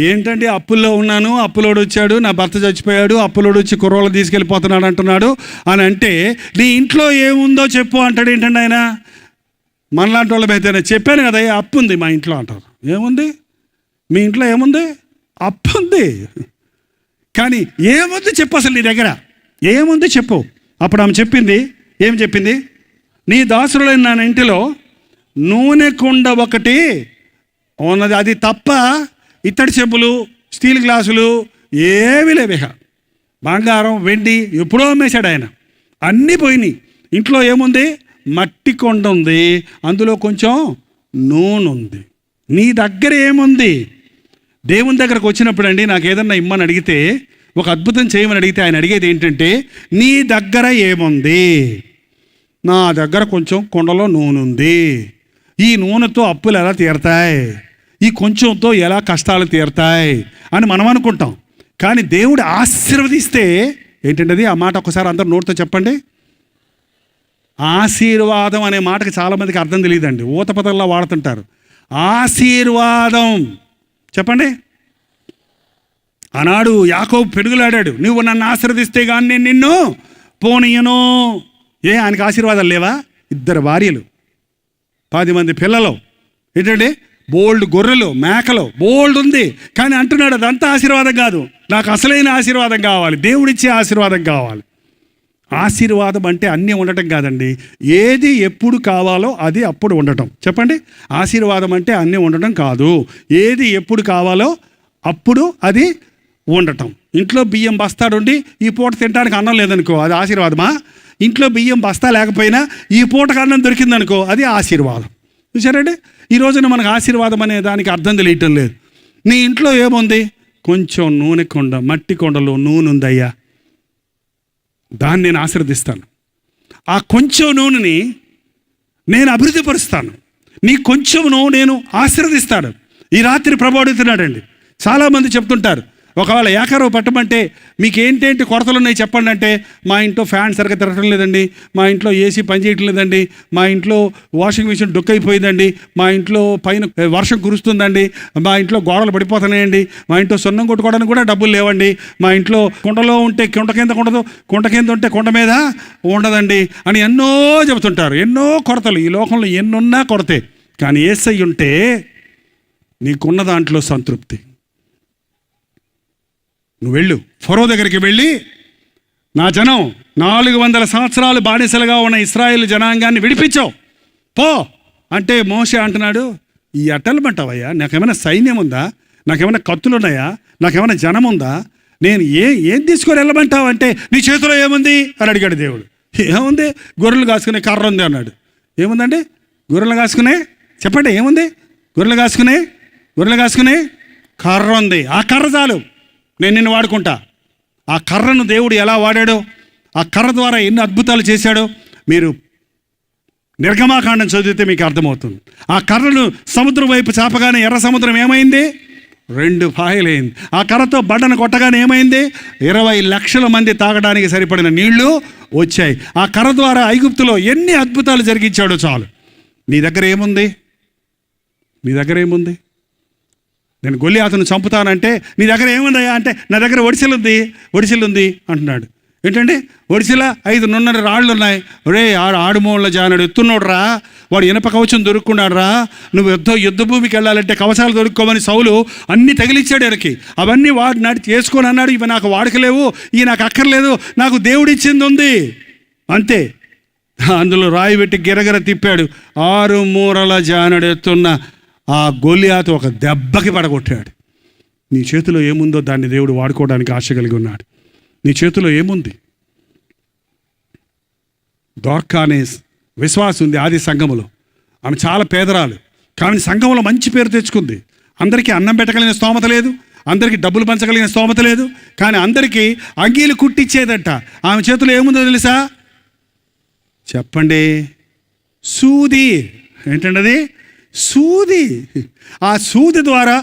ఏంటంటే అప్పుల్లో ఉన్నాను, అప్పులోడు వచ్చాడు, నా భర్త చచ్చిపోయాడు, అప్పులోడు వచ్చి కుర్రోళ్ళు తీసుకెళ్ళిపోతున్నాడు అంటున్నాడు అని అంటే, నీ ఇంట్లో ఏముందో చెప్పు అంటాడు. ఏంటండి ఆయన? మనలాంటి వాళ్ళమైతేనే చెప్పాను కదా, అప్పు ఉంది మా ఇంట్లో అంటారు. ఏముంది మీ ఇంట్లో? ఏముంది? అప్పు ఉంది. కానీ ఏముంది చెప్పు, అసలు నీ దగ్గర ఏముంది చెప్పు. అప్పుడు ఆమె ఏం చెప్పింది? నీ దాసురులైన నా ఇంటిలో నూనె కుండ ఒకటి ఉన్నది, అది తప్ప ఇత్తడి చెంబులు, స్టీల్ గ్లాసులు ఏమీ లేవు. బంగారం, వెండి ఎప్పుడో అమ్మేశాడు ఆయన, అన్నీ పోయినాయి. ఇంట్లో ఏముంది? మట్టి కొండ ఉంది, అందులో కొంచెం నూనె ఉంది. నీ దగ్గర ఏముంది? దేవుని దగ్గరకు వచ్చినప్పుడు అండి, నాకు ఏదన్నా ఇమ్మని అడిగితే, ఒక అద్భుతం చేయమని అడిగితే ఆయన అడిగేది ఏంటంటే, నీ దగ్గర ఏముంది? నా దగ్గర కొంచెం కుండలో నూనె ఉంది. ఈ నూనెతో అప్పులు ఎలా తీరతాయి, ఈ కొంచెంతో ఎలా కష్టాలు తీరతాయి అని మనం అనుకుంటాం. కానీ దేవుడు ఆశీర్వదిస్తే ఏంటంటే అది, ఆ మాట ఒకసారి అందరు నోటితో చెప్పండి. ఆశీర్వాదం అనే మాటకి చాలామందికి అర్థం తెలియదండి, ఊత పదంలా వాడుతుంటారు. ఆశీర్వాదం చెప్పండి. ఆనాడు యాకోబు పెనుగులాడాడు, నువ్వు నన్ను ఆశీర్వదిస్తే కానీ నేను నిన్ను పోనీయను. ఆయనకి ఆశీర్వాదాలు లేవా? 2 భార్యలు, 10 మంది పిల్లలు, ఏంటండి బోల్డ్ గొర్రెలు, మేకలు, బోల్డ్ ఉంది. కానీ అంటున్నాడు అదంతా ఆశీర్వాదం కాదు, నాకు అసలైన ఆశీర్వాదం కావాలి, దేవుడిచ్చే ఆశీర్వాదం కావాలి. ఆశీర్వాదం అంటే అన్నీ ఉండటం కాదండి, ఏది ఎప్పుడు కావాలో అది అప్పుడు ఉండటం. చెప్పండి, ఆశీర్వాదం అంటే అన్నీ ఉండటం కాదు, ఏది ఎప్పుడు కావాలో అప్పుడు అది ఉండటం. ఇంట్లో బియ్యం బస్తాడుండి ఈ పూట తినడానికి అన్నం లేదనుకో, అది ఆశీర్వాదమా? ఇంట్లో బియ్యం బస్తా లేకపోయినా ఈ పూటకు అన్నం దొరికిందనుకో, అది ఆశీర్వాదం. చూసారండి, ఈ రోజున మనకు ఆశీర్వాదం అనే దానికి అర్థం తెలియటం లేదు. నీ ఇంట్లో ఏముంది? కొంచెం నూనె కొండ, మట్టి కొండలో నూనె ఉందయ్యా, దాన్ని నేను ఆశీర్వదిస్తాను. ఆ కొంచెం నూనెని నేను అభివృద్ధిపరుస్తాను. నీ కొంచెమును నేను ఆశీర్వదిస్తాను. ఈ రాత్రి ప్రభు అడుగుతున్నాడండి. చాలామంది చెప్తుంటారు, ఒకవేళ ఏకరవ పెట్టమంటే మీకు ఏంటేంటి కొరతలు ఉన్నాయి చెప్పండి అంటే, మా ఇంట్లో ఫ్యాన్ సరిగ్గా తిరగటం లేదండి, మా ఇంట్లో ఏసీ పనిచేయటం లేదండి, మా ఇంట్లో వాషింగ్ మిషన్ డొక్కైపోయిందండి, మా ఇంట్లో పైన వర్షం కురుస్తుందండి, మా ఇంట్లో గోడలు పడిపోతున్నాయండి, మా ఇంట్లో సున్నం కొట్టుకోవడానికి కూడా డబ్బులు లేవండి, మా ఇంట్లో కుండలో ఉంటే కుంట కింద ఉండదు, కుంట కింద ఉంటే కుండ మీద ఉండదండి అని ఎన్నో చెబుతుంటారు. ఎన్నో కొరతలు, ఈ లోకంలో ఎన్నున్నా కొరతే. కానీ యేసయ్య ఉంటే నీకున్న దాంట్లో సంతృప్తి. నువ్వు వెళ్ళు, ఫరో దగ్గరికి వెళ్ళి, నా జనం 400 సంవత్సరాలు బానిసలుగా ఉన్న ఇశ్రాయేలు జనాంగాన్ని విడిపించావు పో అంటే, మోషే అంటున్నాడు, ఈ అట్టలమంటావయ్యా, నాకేమైనా సైన్యం ఉందా, నాకేమైనా కత్తులు ఉన్నాయా, నాకేమైనా జనం ఉందా, నేను ఏం తీసుకొని వెళ్ళమంటావు అంటే, నీ చేతిలో ఏముంది అని అడిగాడు దేవుడు. ఏముంది? గొర్రెలు కాసుకునే కర్ర ఉంది అన్నాడు. ఏముందండి? గొర్రెలు కాసుకునే, చెప్పండి ఏముంది? గొర్రెలు కాసుకునే కర్ర ఉంది. ఆ కర్ర చాలు, నేను నిన్ను వాడుకుంటా. ఆ కర్రను దేవుడు ఎలా వాడాడో, ఆ కర్ర ద్వారా ఎన్ని అద్భుతాలు చేశాడో మీరు నిర్గమాకాండం చదివితే మీకు అర్థమవుతుంది. ఆ కర్రను సముద్రం వైపు చాపగానే ఎర్ర సముద్రం ఏమైంది? 2 పాయలైంది. ఆ కర్రతో బండను కొట్టగానే ఏమైంది? 20 లక్షల మంది తాగడానికి సరిపడిన నీళ్లు వచ్చాయి. ఆ కర్ర ద్వారా ఐగుప్తులో ఎన్ని అద్భుతాలు జరిగించాడో చాలు. నీ దగ్గర ఏముంది? నేను గొల్లియాతును చంపుతానంటే నీ దగ్గర ఏముందయ్యా అంటే, నా దగ్గర ఒడిసిలుంది అంటున్నాడు. ఏంటంటే ఒడిసిల 5 నున్నర రాళ్ళు ఉన్నాయి. ఒరే ఆడుమూల జానుడు ఎత్తున్నాడు రా, వాడు ఇనప కవచం దొరుకున్నాడు రా, నువ్వు యుద్ధ భూమికి వెళ్ళాలంటే కవచాలు దొరుక్కోమని సౌలు అన్నీ తగిలిచ్చాడు ఎనకి. అవన్నీ వాడు నాటి చేసుకొని అన్నాడు, ఇవి నాకు వాడకలేవు, ఇవి నాకు అక్కర్లేదు, నాకు దేవుడిచ్చింది ఉంది అంతే. అందులో రాయి పెట్టి గిరగిర తిప్పాడు. 6 మూరల జానుడు ఎత్తున్న ఆ గొల్లియాతు ఒక దెబ్బకి పడగొట్టాడు. నీ చేతిలో ఏముందో దాన్ని దేవుడు వాడుకోవడానికి ఆశ కలిగి ఉన్నాడు. నీ చేతిలో ఏముంది? దోర్కా అనే విశ్వాసం ఉంది ఆది సంఘములో. ఆమె చాలా పేదరాలు, కానీ సంఘంలో మంచి పేరు తెచ్చుకుంది. అందరికీ అన్నం పెట్టగలిగిన స్తోమత లేదు, అందరికీ డబ్బులు పంచగలిగిన స్తోమత లేదు, కానీ అందరికీ అంగీలు కుట్టించేదట. ఆమె చేతిలో ఏముందో తెలుసా? చెప్పండి, సూది. ఏంటండి అది? సూది. ఆ సూది ద్వారా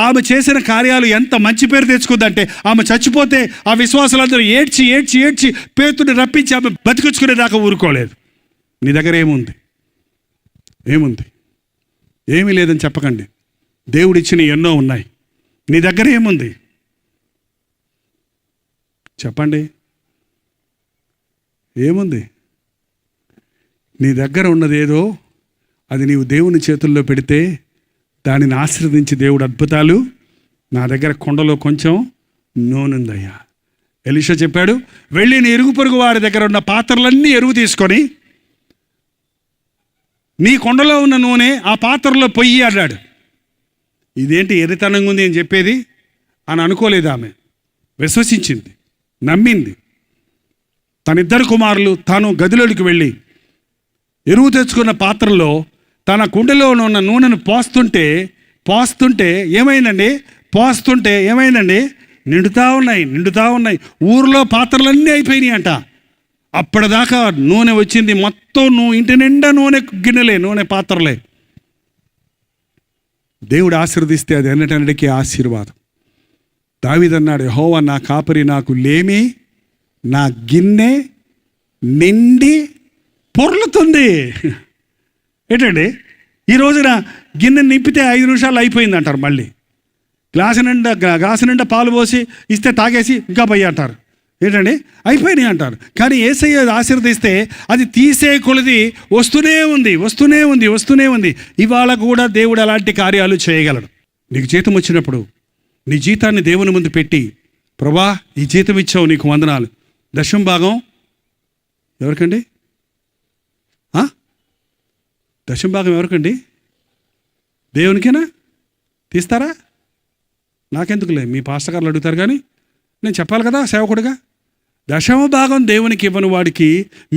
ఆమె చేసిన కార్యాలు ఎంత మంచి పేరు తెచ్చుకుందంటే, ఆమె చచ్చిపోతే ఆ విశ్వాసులందరూ ఏడ్చి పేతుని రప్పించి ఆమె బతికించుకునేదాకా ఊరుకోలేదు. నీ దగ్గర ఏముంది? ఏమీ లేదని చెప్పకండి. దేవుడిచ్చిన ఎన్నో ఉన్నాయి. నీ దగ్గర ఏముంది చెప్పండి? ఏముంది? నీ దగ్గర ఉన్నది ఏదో, అది నీవు దేవుని చేతుల్లో పెడితే దానిని ఆశీర్వదించి దేవుడు అద్భుతాలు, నా దగ్గర కొండలో కొంచెం నూనె ఉందయ్యా. ఎలీషా చెప్పాడు, వెళ్ళి నీ ఇరుగు పొరుగు వారి దగ్గర ఉన్న పాత్రలన్నీ ఎరువు తీసుకొని నీ కొండలో ఉన్న నూనె ఆ పాత్రలో పొయ్యి అన్నాడు. ఇదేంటి ఎర్రితనంగా ఉంది అని చెప్పేది అని అనుకోలేదు. ఆమె విశ్వసించింది, నమ్మింది. తన 2 కుమారులు తాను గదిలోకి వెళ్ళి ఎరువు తెచ్చుకున్న పాత్రలో తన కుండలో ఉన్న నూనెను పోస్తుంటే ఏమైందండి? నిండుతా ఉన్నాయి. ఊరిలో పాత్రలన్నీ అయిపోయినాయి అంట. అప్పటిదాకా నూనె వచ్చింది మొత్తం, ఇంటి నిండా నూనె పాత్రలే. దేవుడు ఆశీర్వదిస్తే అది అన్నిటికీ ఆశీర్వాదం. దావీదన్నాడు, యెహోవా నా కాపరి, నాకు లేమి, నా గిన్నె నిండి పొర్లుతుంది. ఏంటండి? ఈ రోజున గిన్నె నింపితే 5 నిమిషాలు అయిపోయింది అంటారు. మళ్ళీ గ్లాసు నిండా పాలు పోసి ఇస్తే తాగేసి ఇంకా పోయి అంటారు. ఏంటండి? అయిపోయినాయి అంటారు. కానీ యేసయ్య ఆశీర్వదిస్తే అది తీసే కొలది వస్తూనే ఉంది. ఇవాళ కూడా దేవుడు అలాంటి కార్యాలు చేయగలడు. నీకు జీతం వచ్చినప్పుడు నీ జీతాన్ని దేవుని ముందు పెట్టి, ప్రభా ఈ జీతం ఇచ్చావు, నీకు వందనాలు. 10వ భాగం ఎవరికండి? 10వ భాగం ఎవరికండి? దేవునికేనా? తీస్తారా? నాకెందుకులే, మీ పాస్టర్ గారు అడుగుతారు, కానీ నేను చెప్పాలి కదా సేవకుడిగా. 10వ భాగం దేవునికి ఇవ్వని వాడికి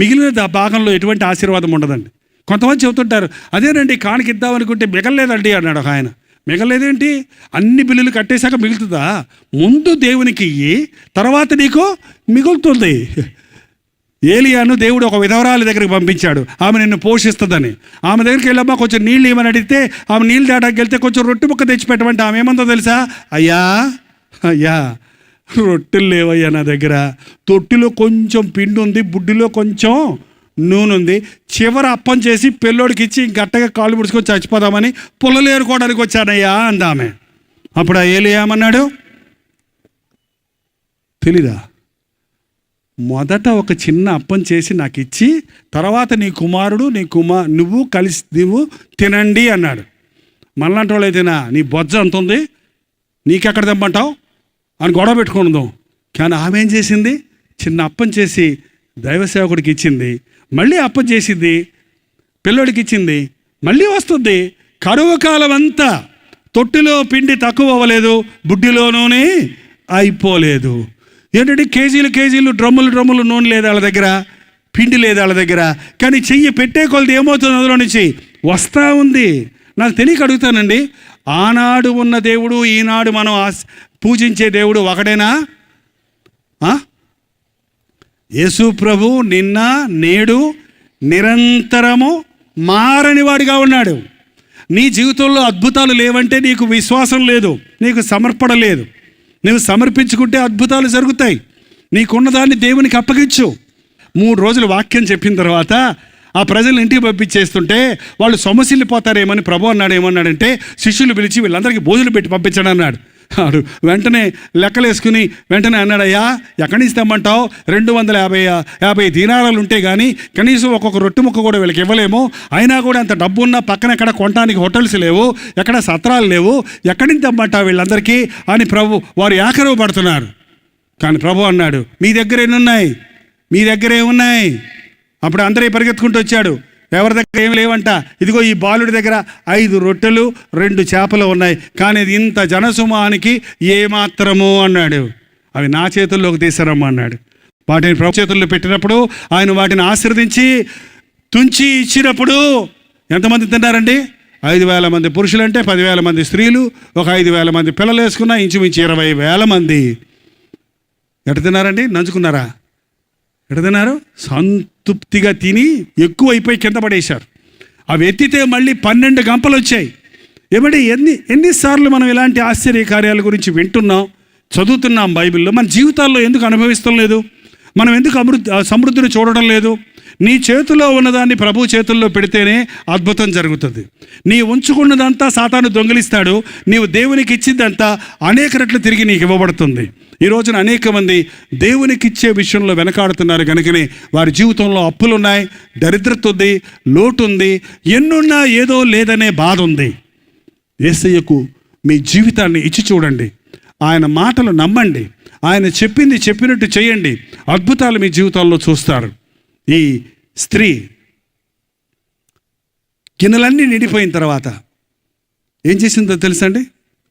మిగిలిన భాగంలో ఎటువంటి ఆశీర్వాదం ఉండదండి. కొంతమంది చెబుతుంటారు, అదేనండి కాணிక ఇద్దామనుకుంటే మిగలలేదండి అన్నాడు ఒక ఆయన. మిగలలేదేంటి? అన్ని బిల్లులు కట్టేశాక మిగులుతుందా? ముందు దేవునికి ఇయ్యి, తర్వాత నీకు మిగులుతుంది. ఏలియాను దేవుడు ఒక విధవరాలి దగ్గరికి పంపించాడు, ఆమె నిన్ను పోషిస్తుందని. ఆమె దగ్గరికి వెళ్ళమ్మా కొంచెం నీళ్ళు ఇవ్వని అడిగితే ఆమె నీళ్ళు దాటాకి వెళ్తే కొంచెం రొట్టె ముక్క తెచ్చిపెట్టమంటే ఆమె ఏమందో తెలుసా? అయ్యా రొట్టెలు లేవయ్యా నా దగ్గర, తొట్టిలో కొంచెం పిండి ఉంది, బుడ్డిలో కొంచెం నూనె ఉంది, చివర అప్పం చేసి పిల్లోడికి ఇచ్చి గట్టగా కాళ్ళు ముడుచుకొని చచ్చిపోదామని పుల్లలేరుకోవడానికి వచ్చానయ్యా అందామె. అప్పుడు ఆ ఏలియా ఏమన్నాడు తెలీదా? మొదట ఒక చిన్న అప్పం చేసి నాకు ఇచ్చి తర్వాత నీ కుమారుడు నువ్వు కలిసి తినండి అన్నాడు. మళ్ళంటి వాళ్ళు అయితేనా నీ బొజ్జ అంత ఉంది, నీకెక్కడ తెమ్మంటావు అని గొడవ పెట్టుకుందాం. కానీ ఆమె ఏం చేసింది? చిన్న అప్పం చేసి దైవ సేవకుడికి ఇచ్చింది, మళ్ళీ అప్పం చేసింది, పిల్లోడికి ఇచ్చింది, మళ్ళీ వస్తుంది. కరువు కాలం అంతా తొట్టిలో పిండి తక్కువ అవ్వలేదు, బుడ్డిలోనూనే అయిపోలేదు. ఏంటంటే కేజీలు డ్రమ్ములు నూనె లేదు వాళ్ళ దగ్గర, పిండి లేదు వాళ్ళ దగ్గర. కానీ చెయ్యి పెట్టే కొలది ఏమవుతుంది? అందులో నుంచి వస్తూ ఉంది. నాకు తెలియక అడుగుతానండి, ఆనాడు ఉన్న దేవుడు ఈనాడు మనం పూజించే దేవుడు ఒకడేనా? యేసు ప్రభు నిన్న నేడు నిరంతరము మారని వాడిగా ఉన్నాడు. నీ జీవితంలో అద్భుతాలు లేవంటే నీకు విశ్వాసం లేదు, నీకు సమర్పణ లేదు. నువ్వు సమర్పించుకుంటే అద్భుతాలు జరుగుతాయి. నీకున్నదాన్ని దేవునికి అప్పగించు. 3 రోజులు వాక్యం చెప్పిన తర్వాత ఆ ప్రజలు ఇంటికి పంపించేస్తుంటే వాళ్ళు సొమసిల్లిపోతారేమని ప్రభు అన్నాడు. ఏమన్నాడంటే శిష్యులు పిలిచి వీళ్ళందరికీ భోజనం పెట్టి పంపించడం అన్నాడు. వెంటనే లెక్కలేసుకుని వెంటనే అన్నాడయ్యా ఎక్కడి నుంచి తెమ్మంటావు? 250 దీనారాలు ఉంటే కానీ కనీసం ఒక్కొక్క రొట్టె ముక్క కూడా వీళ్ళకి ఇవ్వలేము. అయినా కూడా అంత డబ్బు ఉన్నా పక్కన ఎక్కడ కొనడానికి హోటల్స్ లేవు, ఎక్కడ సత్రాలు లేవు, ఎక్కడి నుంచి తెమ్మంటావు వీళ్ళందరికీ అని వారు ఏకరవ పడుతున్నారు. కానీ ప్రభు అన్నాడు మీ దగ్గర ఎన్నున్నాయి? మీ దగ్గర ఏమున్నాయి? అప్పుడు అందరూ పరిగెత్తుకుంటూ వచ్చాడు. ఎవరి దగ్గర ఏమి లేవంట. ఇదిగో ఈ బాలుడి దగ్గర 5 రొట్టెలు 2 చేపలు ఉన్నాయి, కానీ ఇంత జనసుమానికి ఏమాత్రము అన్నాడు. అవి నా చేతుల్లోకి తీసారమ్మా అన్నాడు. వాటిని ప్రభు చేతుల్లో పెట్టినప్పుడు ఆయన వాటిని ఆశీర్వదించి తుంచి ఇచ్చినప్పుడు ఎంతమంది తిన్నారండి? 5,000 మంది పురుషులు అంటే 10,000 మంది స్త్రీలు, ఒక 5,000 మంది పిల్లలు వేసుకున్నా ఇంచుమించు 20,000 మంది. ఎట తిన్నారండి? నంచుకున్నారా? ఎట తిన్నారు? సంతృప్తిగా తిని ఎక్కువ అయిపోయి కింద పడేశారు. అవి ఎత్తితే మళ్ళీ 12 గంపలు వచ్చాయి. ఏమంటే ఎన్నిసార్లు మనం ఇలాంటి ఆశ్చర్య కార్యాల గురించి వింటున్నాం, చదువుతున్నాం బైబిల్లో. మన జీవితాల్లో ఎందుకు అనుభవిస్తాం లేదు? మనం ఎందుకు సమృద్ధిని చూడడం లేదు? నీ చేతిలో ఉన్నదాన్ని ప్రభు చేతుల్లో పెడితేనే అద్భుతం జరుగుతుంది. నీ ఉంచుకున్నదంతా సాతాను దొంగిలిస్తాడు, నీవు దేవునికి ఇచ్చిందంతా అనేక రెట్లు తిరిగి నీకు ఇవ్వబడుతుంది. ఈ రోజున అనేక మంది దేవునికి ఇచ్చే విషయంలో వెనకాడుతున్నారు. కనుకనే వారి జీవితంలో అప్పులున్నాయి, దరిద్రత ఉంది, లోటు ఉంది, ఎన్నున్నా ఏదో లేదనే బాధ ఉంది. యేసయ్యకు మీ జీవితాన్ని ఇచ్చి చూడండి, ఆయన మాటలు నమ్మండి, ఆయన చెప్పింది చెప్పినట్టు చేయండి, అద్భుతాలు మీ జీవితాల్లో చూస్తారు. ఈ స్త్రీ గిన్నెలన్నీ నిండిపోయిన తర్వాత ఏం చేసిందో తెలుసండి?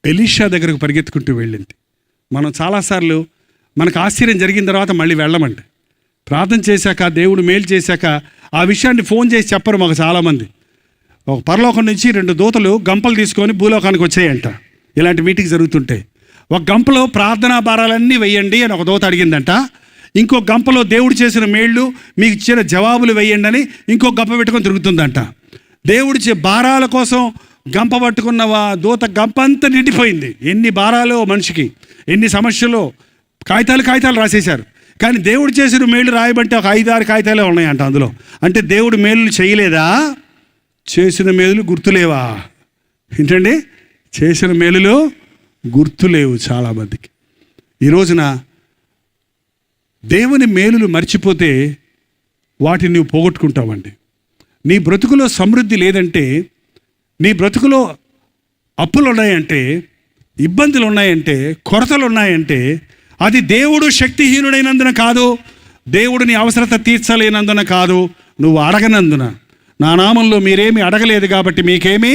ఎలీషా దగ్గరకు పరిగెత్తుకుంటూ వెళ్ళింది. మనం చాలాసార్లు మనకు ఆశ్చర్యం జరిగిన తర్వాత మళ్ళీ వెళ్ళమండి. ప్రార్థన చేశాక, దేవుడు మేలు చేశాక ఆ విషయాన్ని ఫోన్ చేసి చెప్పరు మాకు చాలామంది. ఒక పరలోకం నుంచి 2 దూతలు గంపలు తీసుకొని భూలోకానికి వచ్చాయంట. ఇలాంటి మీటింగ్ జరుగుతుంటాయి. ఒక గంపలో ప్రార్థనా భారాలన్నీ వెయ్యండి అని ఒక దూత అడిగిందంట. ఇంకో గంపలో దేవుడు చేసిన మేళ్ళు, మీకు ఇచ్చిన జవాబులు వెయ్యండి అని ఇంకో గంప పెట్టుకొని తిరుగుతుందంట. దేవుడి భారాల కోసం గంప పట్టుకున్న దూత గంప అంతా నిండిపోయింది. ఎన్ని భారాలు మనిషికి, ఎన్ని సమస్యలు, కాగితాలు రాసేశారు. కానీ దేవుడు చేసిన మేళ్ళు రాయబంటే ఒక 5-6 కాగితాలే ఉన్నాయంట అందులో. అంటే దేవుడు మేలు చేయలేదా? చేసిన మేలులు గుర్తులేవా? ఏంటండి? చేసిన మేలులు గుర్తులేవు చాలామందికి. ఈ రోజున దేవుని మేలులు మర్చిపోతే వాటిని నువ్వు పోగొట్టుకుంటావండి. నీ బ్రతుకులో సమృద్ధి లేదంటే, నీ బ్రతుకులో అప్పులు ఉన్నాయంటే, ఇబ్బందులు ఉన్నాయంటే, కొరతలు ఉన్నాయంటే అది దేవుడు శక్తిహీనుడైనందున కాదు, దేవుడు నీ అవసరత తీర్చలేనందున కాదు, నువ్వు అడగనందున. నా నామంలో మీరేమీ అడగలేదు కాబట్టి మీకేమీ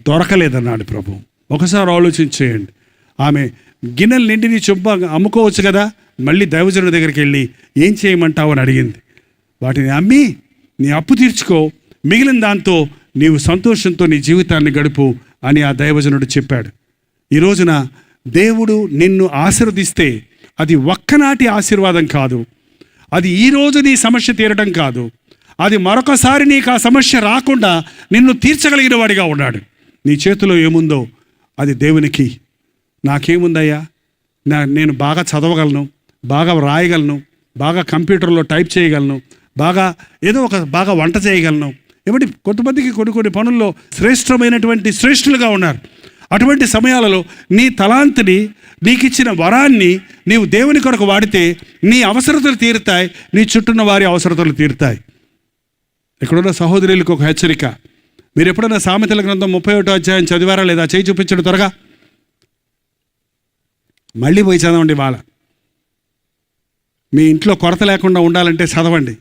దొరకలేదన్నాడు ప్రభు. ఒకసారి ఆలోచించేయండి. ఆమె గిన్నెలు నిండిని చెంప అమ్ముకోవచ్చు కదా, మళ్ళీ దైవజనుడి దగ్గరికి వెళ్ళి ఏం చేయమంటావు అని అడిగింది. వాటిని అమ్మి నీ అప్పు తీర్చుకో, మిగిలిన దాంతో నీవు సంతోషంతో నీ జీవితాన్ని గడుపు అని ఆ దైవజనుడు చెప్పాడు. ఈ రోజున దేవుడు నిన్ను ఆశీర్వదిస్తే అది ఒక్కనాటి ఆశీర్వాదం కాదు, అది ఈరోజు నీ సమస్య తీరడం కాదు, అది మరొకసారి నీకు ఆ సమస్య రాకుండా నిన్ను తీర్చగలిగిన వాడిగా ఉన్నాడు. నీ చేతిలో ఏముందో అది దేవునికి. నాకేముందయ్యా, నేను బాగా చదవగలను, బాగా వ్రాయగలను, బాగా కంప్యూటర్లో టైప్ చేయగలను, బాగా వంట చేయగలను. ఏమంటే కొంతమందికి కొన్ని పనుల్లో శ్రేష్ఠులుగా ఉన్నారు. అటువంటి సమయాలలో నీ తలాంతిని, నీకు ఇచ్చిన వరాన్ని నీవు దేవుని కొరకు వాడితే నీ అవసరతలు తీరుతాయి, నీ చుట్టూన్న వారి అవసరతలు తీరుతాయి. ఇక్కడున్న సహోదరులకు ఒక హెచ్చరిక. మీరు ఎప్పుడైనా సామెతల గ్రంథం 31వ అధ్యాయం చదివారా లేదా? చేయి చూపించడం త్వరగా. మళ్ళీ పోయి చదవండి. మీ ఇంట్లో కొరత లేకుండా ఉండాలంటే చదవండి.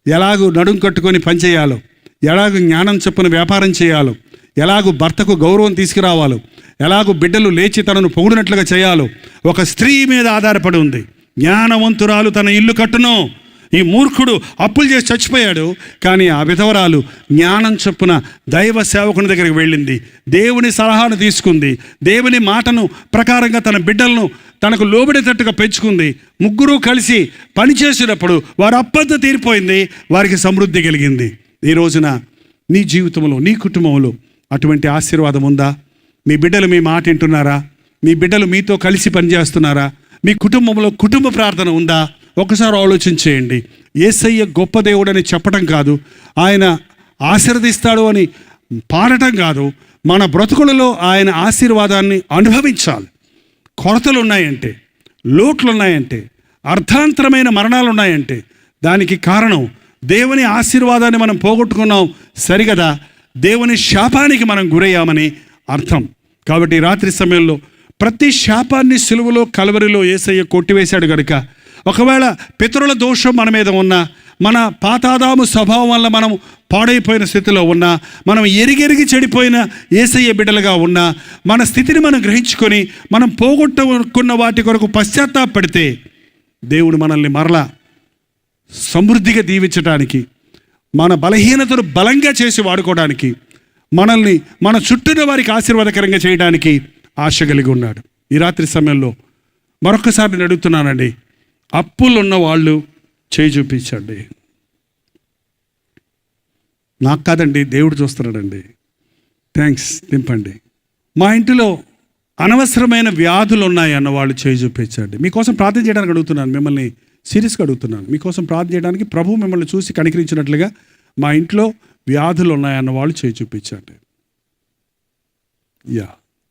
ఎలాగూ నడుం కట్టుకొని పనిచేయాలో, ఎలాగూ జ్ఞానం చొప్పున వ్యాపారం చేయాలో, ఎలాగూ భర్తకు గౌరవం తీసుకురావాలో, ఎలాగూ బిడ్డలు లేచి తనను పొగిడినట్లుగా చేయాలో ఒక స్త్రీ మీద ఆధారపడి ఉంది. జ్ఞానవంతురాలు తన ఇల్లు కట్టును. ఈ మూర్ఖుడు అప్పులు చేసి చచ్చిపోయాడు, కానీ ఆ విధవరాలు జ్ఞానం చొప్పున దైవ సేవకుని దగ్గరికి వెళ్ళింది, దేవుని సలహాను తీసుకుంది, దేవుని మాటను ప్రకారంగా తన బిడ్డలను తనకు లోబడేటట్టుగా పెంచుకుంది. ముగ్గురు కలిసి పనిచేసినప్పుడు వారి అప్పంతా తీరిపోయింది, వారికి సమృద్ధి కలిగింది. ఈ రోజున నీ జీవితంలో, నీ కుటుంబంలో అటువంటి ఆశీర్వాదం ఉందా? మీ బిడ్డలు మీ మాట వింటున్నారా? మీ బిడ్డలు మీతో కలిసి పనిచేస్తున్నారా? మీ కుటుంబంలో కుటుంబ ప్రార్థన ఉందా? ఒకసారి ఆలోచన చేయండి. యేసయ్య గొప్ప దేవుడని చెప్పడం కాదు, ఆయన ఆశీర్వదిస్తాడు అని పాడటం కాదు, మన బ్రతుకులలో ఆయన ఆశీర్వాదాన్ని అనుభవించాలి. కొరతలు ఉన్నాయంటే, లోట్లు ఉన్నాయంటే, అర్థాంతరమైన మరణాలు ఉన్నాయంటే దానికి కారణం దేవుని ఆశీర్వాదాన్ని మనం పోగొట్టుకున్నాం సరిగదా, దేవుని శాపానికి మనం గురయ్యామని అర్థం. కాబట్టి రాత్రి సమయంలో ప్రతి శాపాన్ని సిలువలో కల్వరిలో యేసయ్య కొట్టివేశాడు గనుక, ఒకవేళ పితరుల దోషం మన మీద ఉన్నా, మన పాతాదాము స్వభావం వల్ల మనం పాడైపోయిన స్థితిలో ఉన్నా, మనం ఎరిగెరిగి చెడిపోయిన యేసయ్య బిడ్డలుగా ఉన్నా, మన స్థితిని మనం గ్రహించుకొని మనం పోగొట్టుకున్న వాటి కొరకు పశ్చాత్తాపడితే దేవుడు మనల్ని మరలా సమృద్ధిగా దీవించడానికి, మన బలహీనతను బలంగా చేసి వాడుకోవడానికి, మనల్ని మన చుట్టూన వారికి ఆశీర్వాదకరంగా చేయడానికి ఆశ కలిగి ఉన్నాడు. ఈ రాత్రి సమయంలో మరొకసారి నేను అడుగుతున్నానండి, అప్పులున్న వాళ్ళు చేయి చూపించండి. నాకు కాదండి, దేవుడు చూస్తున్నాడండి. థ్యాంక్స్, దింపండి. మా ఇంటిలో అనవసరమైన వ్యాధులు ఉన్నాయి అన్న వాళ్ళు చేయి చూపించండి. మీకోసం ప్రార్థన చేయడానికి అడుగుతున్నాను, మిమ్మల్ని సీరియస్గా అడుగుతున్నాను. మీకోసం ప్రార్థన చేయడానికి ప్రభు మిమ్మల్ని చూసి కనికరించినట్లుగా మా ఇంట్లో వ్యాధులు ఉన్నాయన్న వాళ్ళు చేయి చూపించండి.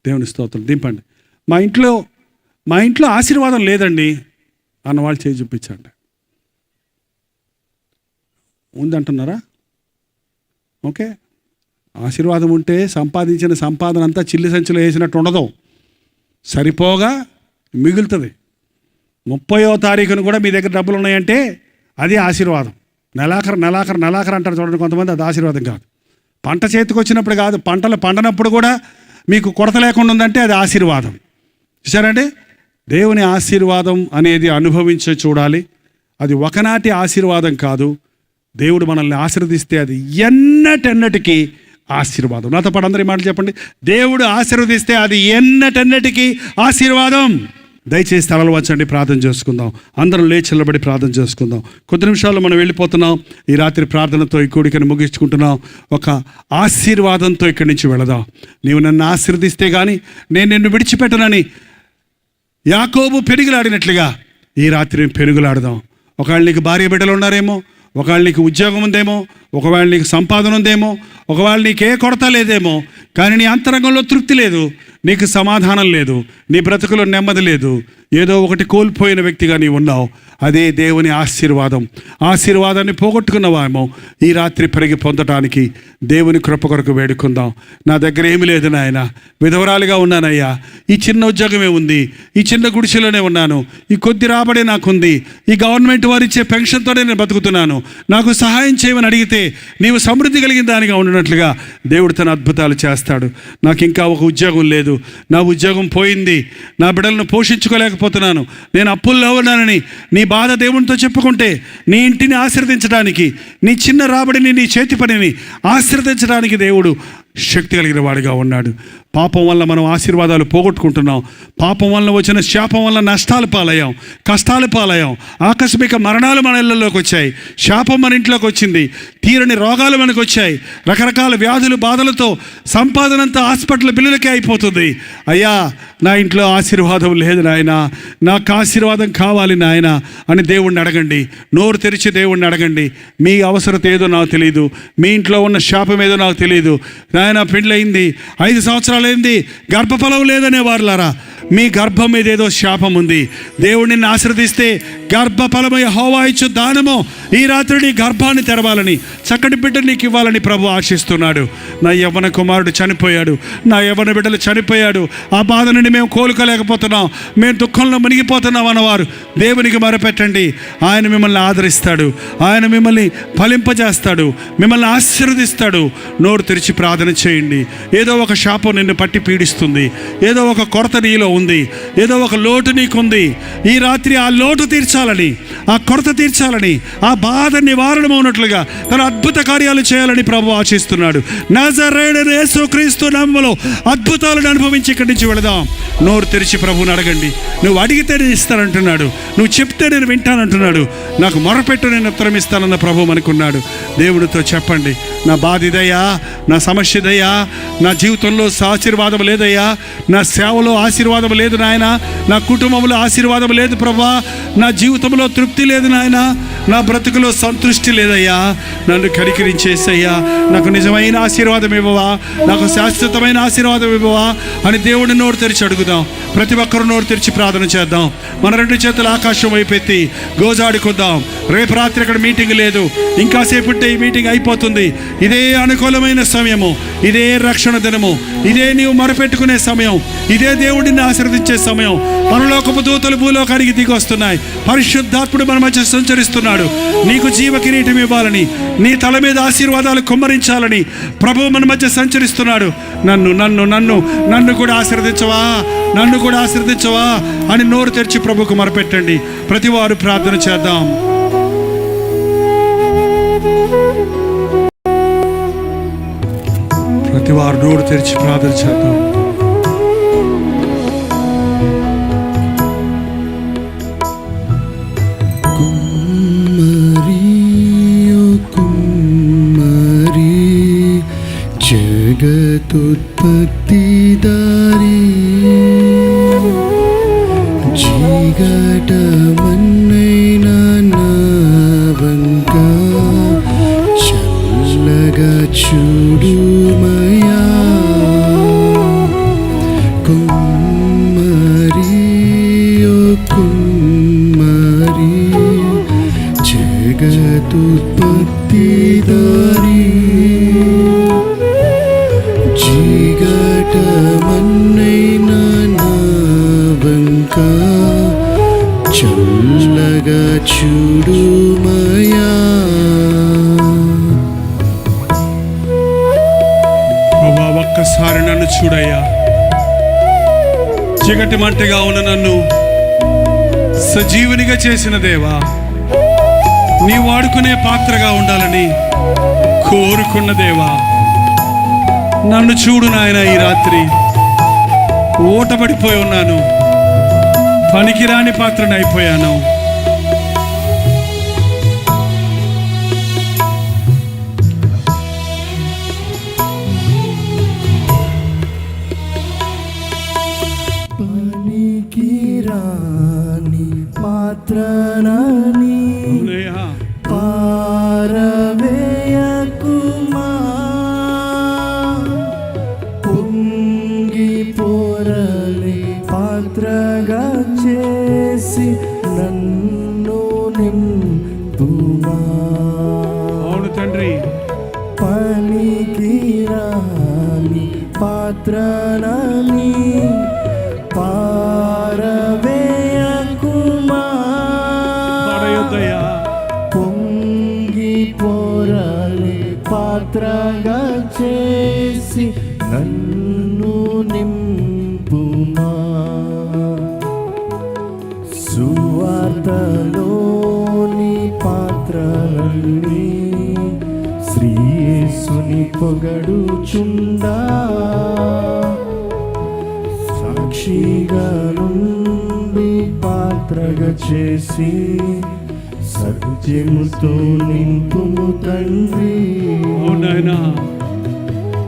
దేవుని స్తోత్రం. దింపండి. మా ఇంట్లో ఆశీర్వాదం లేదండి అన్నవాళ్ళు చేయి చూపించండి. ఉందంటున్నారా? ఓకే, ఆశీర్వాదం ఉంటే సంపాదించిన సంపాదన అంతా చిల్లి సంచిలో వేసినట్టు ఉండదు, సరిపోగా మిగులుతుంది. 30వ తారీఖున కూడా మీ దగ్గర డబ్బులు ఉన్నాయంటే అది ఆశీర్వాదం. నెలాఖరు అంటారు చూడండి కొంతమంది, అది ఆశీర్వాదం కాదు. పంట చేతికి వచ్చినప్పుడు కాదు, పంటలు పండనప్పుడు కూడా మీకు కొరత లేకుండా ఉందంటే అది ఆశీర్వాదం. చూసారండి, దేవుని ఆశీర్వాదం అనేది అనుభవించే చూడాలి. అది ఒకనాటి ఆశీర్వాదం కాదు. దేవుడు మనల్ని ఆశీర్వదిస్తే అది ఎన్నటెన్నటికీ ఆశీర్వాదం. నాతో పాటు అందరి మాటలు చెప్పండి. దేవుడు ఆశీర్వదిస్తే అది ఎన్నటెన్నటికీ ఆశీర్వాదం. దయచేసి తలలు వంచండి, ప్రార్థన చేసుకుందాం. అందరం లేచి నిలబడి ప్రార్థన చేసుకుందాం. కొద్ది నిమిషాల్లో మనం వెళ్ళిపోతున్నాం. ఈ రాత్రి ప్రార్థనతో ఈ కూడికను ముగించుకుంటున్నాం. ఒక ఆశీర్వాదంతో ఇక్కడి నుంచి వెళదాం. నీవు నన్ను ఆశీర్వదిస్తే కానీ నేను నిన్ను విడిచిపెట్టనని యాకోబు పెనుగులాడినట్లుగా ఈ రాత్రి పెనుగులాడదాం. ఒకవేళ నీకు భార్య బిడ్డలు ఉన్నారేమో, ఒకవేళ నీకు ఉద్యోగం ఉందేమో, ఒకవేళ నీకు సంపాదన ఉందేమో, ఒకవేళ నీకే కొరత లేదేమో, కానీ నీ అంతరంగంలో తృప్తి లేదు, నీకు సమాధానం లేదు, నీ బ్రతుకులో నెమ్మది లేదు, ఏదో ఒకటి కోల్పోయిన వ్యక్తిగా నీవు ఉన్నావు. అదే దేవుని ఆశీర్వాదం. ఆశీర్వాదాన్ని పోగొట్టుకున్నవామో ఈ రాత్రి పెరిగి పొందటానికి దేవుని కృప కొరకు వేడుకుందాం. నా దగ్గర ఏమి లేదు నాయన, విధవరాలుగా ఉన్నానయ్యా, ఈ చిన్న ఉద్యోగమే ఉంది, ఈ చిన్న గుడిసెలోనే ఉన్నాను, ఈ కొద్ది రాబడే నాకుంది, ఈ గవర్నమెంట్ వారు ఇచ్చే పెన్షన్తోనే నేను బతుకుతున్నాను, నాకు సహాయం చేయమని అడిగితే నీవు సమృద్ధి కలిగిన దానిగా ఉన్నట్లుగా దేవుడు తన అద్భుతాలు చేస్తాడు. నాకు ఇంకా ఒక ఉద్యోగం లేదు, నా ఉద్యోగం పోయింది, నా బిడ్డలను పోషించుకోలేకపోతున్నాను, నేను అప్పుల్లో ఉన్నానని నీ బాధ దేవునితో చెప్పుకుంటే నీ ఇంటిని ఆశీర్వదించడానికి, నీ చిన్న రాబడిని, నీ చేతి పనిని ఆశీర్వదించడానికి దేవుడు శక్తి కలిగిన వాడిగా ఉన్నాడు. పాపం వల్ల మనం ఆశీర్వాదాలు పోగొట్టుకుంటున్నాం. పాపం వల్ల వచ్చిన శాపం వల్ల నష్టాలు పాలయ్యాం, కష్టాలు పాలయ్యాం, ఆకస్మిక మరణాలు మన ఇళ్ళల్లోకి వచ్చాయి, శాపం మన ఇంట్లోకి వచ్చింది, తీరని రోగాలు మనకు వచ్చాయి, రకరకాల వ్యాధులు బాధలతో సంపాదనంతా హాస్పిటల్ బిల్లులకే అయిపోతుంది. అయ్యా, నా ఇంట్లో ఆశీర్వాదం లేదు నాయన, నాకు ఆశీర్వాదం కావాలి నాయన అని దేవుణ్ణి అడగండి. నోరు తెరిచి దేవుణ్ణి అడగండి. మీ అవసరత ఏదో నాకు తెలియదు, మీ ఇంట్లో ఉన్న శాపం ఏదో నాకు తెలియదు. నాయన, పెళ్ళయింది 5 సంవత్సరాలైంది, గర్భఫలం లేదనే వారులారా, మీ గర్భం మీద ఏదో శాపం ఉంది. దేవుడిని ఆశీర్వదిస్తే గర్భఫలము యెహోవా ఇచ్చు దానము, ఈ రాత్రి నీ గర్భాన్ని తెరవాలని, చక్కటి బిడ్డను నీకు ఇవ్వాలని ప్రభు ఆశిస్తున్నాడు. నా యవ్వన కుమారుడు చనిపోయాడు, నా యవ్వన బిడ్డలు చనిపోయాడు, ఆ బాధ నుండి మేము కోలుకోలేకపోతున్నాం, మేము దుఃఖంలో మునిగిపోతున్నాం అన్నవారు దేవునికి మొరపెట్టండి. ఆయన మిమ్మల్ని ఆదరిస్తాడు, ఆయన మిమ్మల్ని ఫలింపజేస్తాడు, మిమ్మల్ని ఆశీర్వదిస్తాడు. నోరు తెరిచి ప్రార్థన చేయండి. ఏదో ఒక శాపం నిన్ను పట్టి పీడిస్తుంది, ఏదో ఒక కొరత నీలో ఉంది, ఏదో ఒక లోటు నీకుంది. ఈ రాత్రి ఆ లోటు తీర్చాలని, ఆ కొరత తీర్చాలని, ఆ బాధ నివారణ ఉన్నట్లుగా తన అద్భుత కార్యాలు చేయాలని ప్రభు ఆశిస్తున్నాడు. నజరేయుడైన యేసుక్రీస్తు నామములో అద్భుతాలను అనుభవించి ఇక్కడి నుంచి వెళదాం. నోరు తెరిచి ప్రభువుని అడగండి. నువ్వు అడిగితే నేను ఇస్తానంటున్నాడు, నువ్వు చెప్తే నేను వింటానంటున్నాడు, నాకు మొరపెట్టు నేను ఉత్తరం ఇస్తానన్న ప్రభు అనుకున్నాడు. దేవుడితో చెప్పండి, నా బాధ ఇదయ్యా, నా సమస్య ఇదయ్యా, నా జీవితంలో ఆశీర్వాదం లేదయ్యా, నా సేవలో ఆశీర్వాదం లేదు నాయన, నా కుటుంబంలో ఆశీర్వాదం లేదు ప్రభా, నా జీవితంలో తృప్తి లేదు నాయన, నా బ్రతుకులో సంతృష్టి లేదయ్యా, నన్ను కనికరించేసయ్యా, నాకు నిజమైన ఆశీర్వాదం ఇవ్వవా, నాకు శాశ్వతమైన ఆశీర్వాదం ఇవ్వవా అని దేవుడిని నోరు తెరిచి అడుగుదాం. ప్రతి ఒక్కరు నోరు తెరిచి ప్రార్థన చేద్దాం. మన 2 చేతులు ఆకాశం వైపెత్తి గోజాడుకుందాం. రేపు రాత్రి ఇక్కడ మీటింగ్ లేదు, ఇంకా సేపుంటే ఈ మీటింగ్ అయిపోతుంది. ఇదే అనుకూలమైన సమయము, ఇదే రక్షణ దినము, ఇదే నీవు మొరపెట్టుకునే సమయం, ఇదే దేవుడిని ఆశీర్వదించే సమయం. పరలోకపు దూతలు భూలోకానికి దిగి వస్తున్నాయి, పరిశుద్ధాత్ముడు మన మధ్య సంచరిస్తున్నాడు. నీకు జీవ కిరీటం ఇవ్వాలని, నీ తల మీద ఆశీర్వాదాలు కుమ్మరించాలని ప్రభువు మన మధ్య సంచరిస్తున్నాడు. నన్ను నన్ను నన్ను నన్ను కూడా ఆశీర్వదించవా, నన్ను కూడా ఆశీర్వదించవా అని నోరు తెరిచి ప్రభువుకు మొరపెట్టండి. ప్రతివారు ప్రార్థన చేద్దాం. ప్రతివారు నోరు తెరిచి ప్రార్థన చేద్దాం. జగతుత్పత్తిదారి జీగటమన్నైన నావంక చల్లగా చూడుమయా, కుమ్మరి ఓ కుమ్మరి జగతుత్పత్తిదారి జీగటమన్నైన నావంక చల్లగా చూడుమయా. ప్రభా, ఒక్కసారి నన్ను చూడయ్యా. చీకటి మంటగా ఉన్న నన్ను సజీవునిగా చేసిన దేవా, నీ వాడుకునే పాత్రగా ఉండాలని కోరుకున్న దేవా, నన్ను చూడు నాయన. ఈ రాత్రి ఓటపడిపోయి ఉన్నాను, పనికిరాని పాత్రని అయిపోయాను. పనికిరాని పాత్రనని పారవేయకుమా, పొంగి పోరలి పాత్రగా చేసి నన్ను నింపుమా. అవును తండ్రి, పనికిరాని పాత్రనని పారవేయకుమా, పొంగి పోరలి పాత్రగా చేసి నన్ను నింపుమా. సువార్తలోని పాత్రలన్నీ శ్రీ యేసుని పొగడుచుండా, సాక్షిగా నుండి పాత్రగా చేసి సత్యముతో నింపుము తండ్రి. నాయనా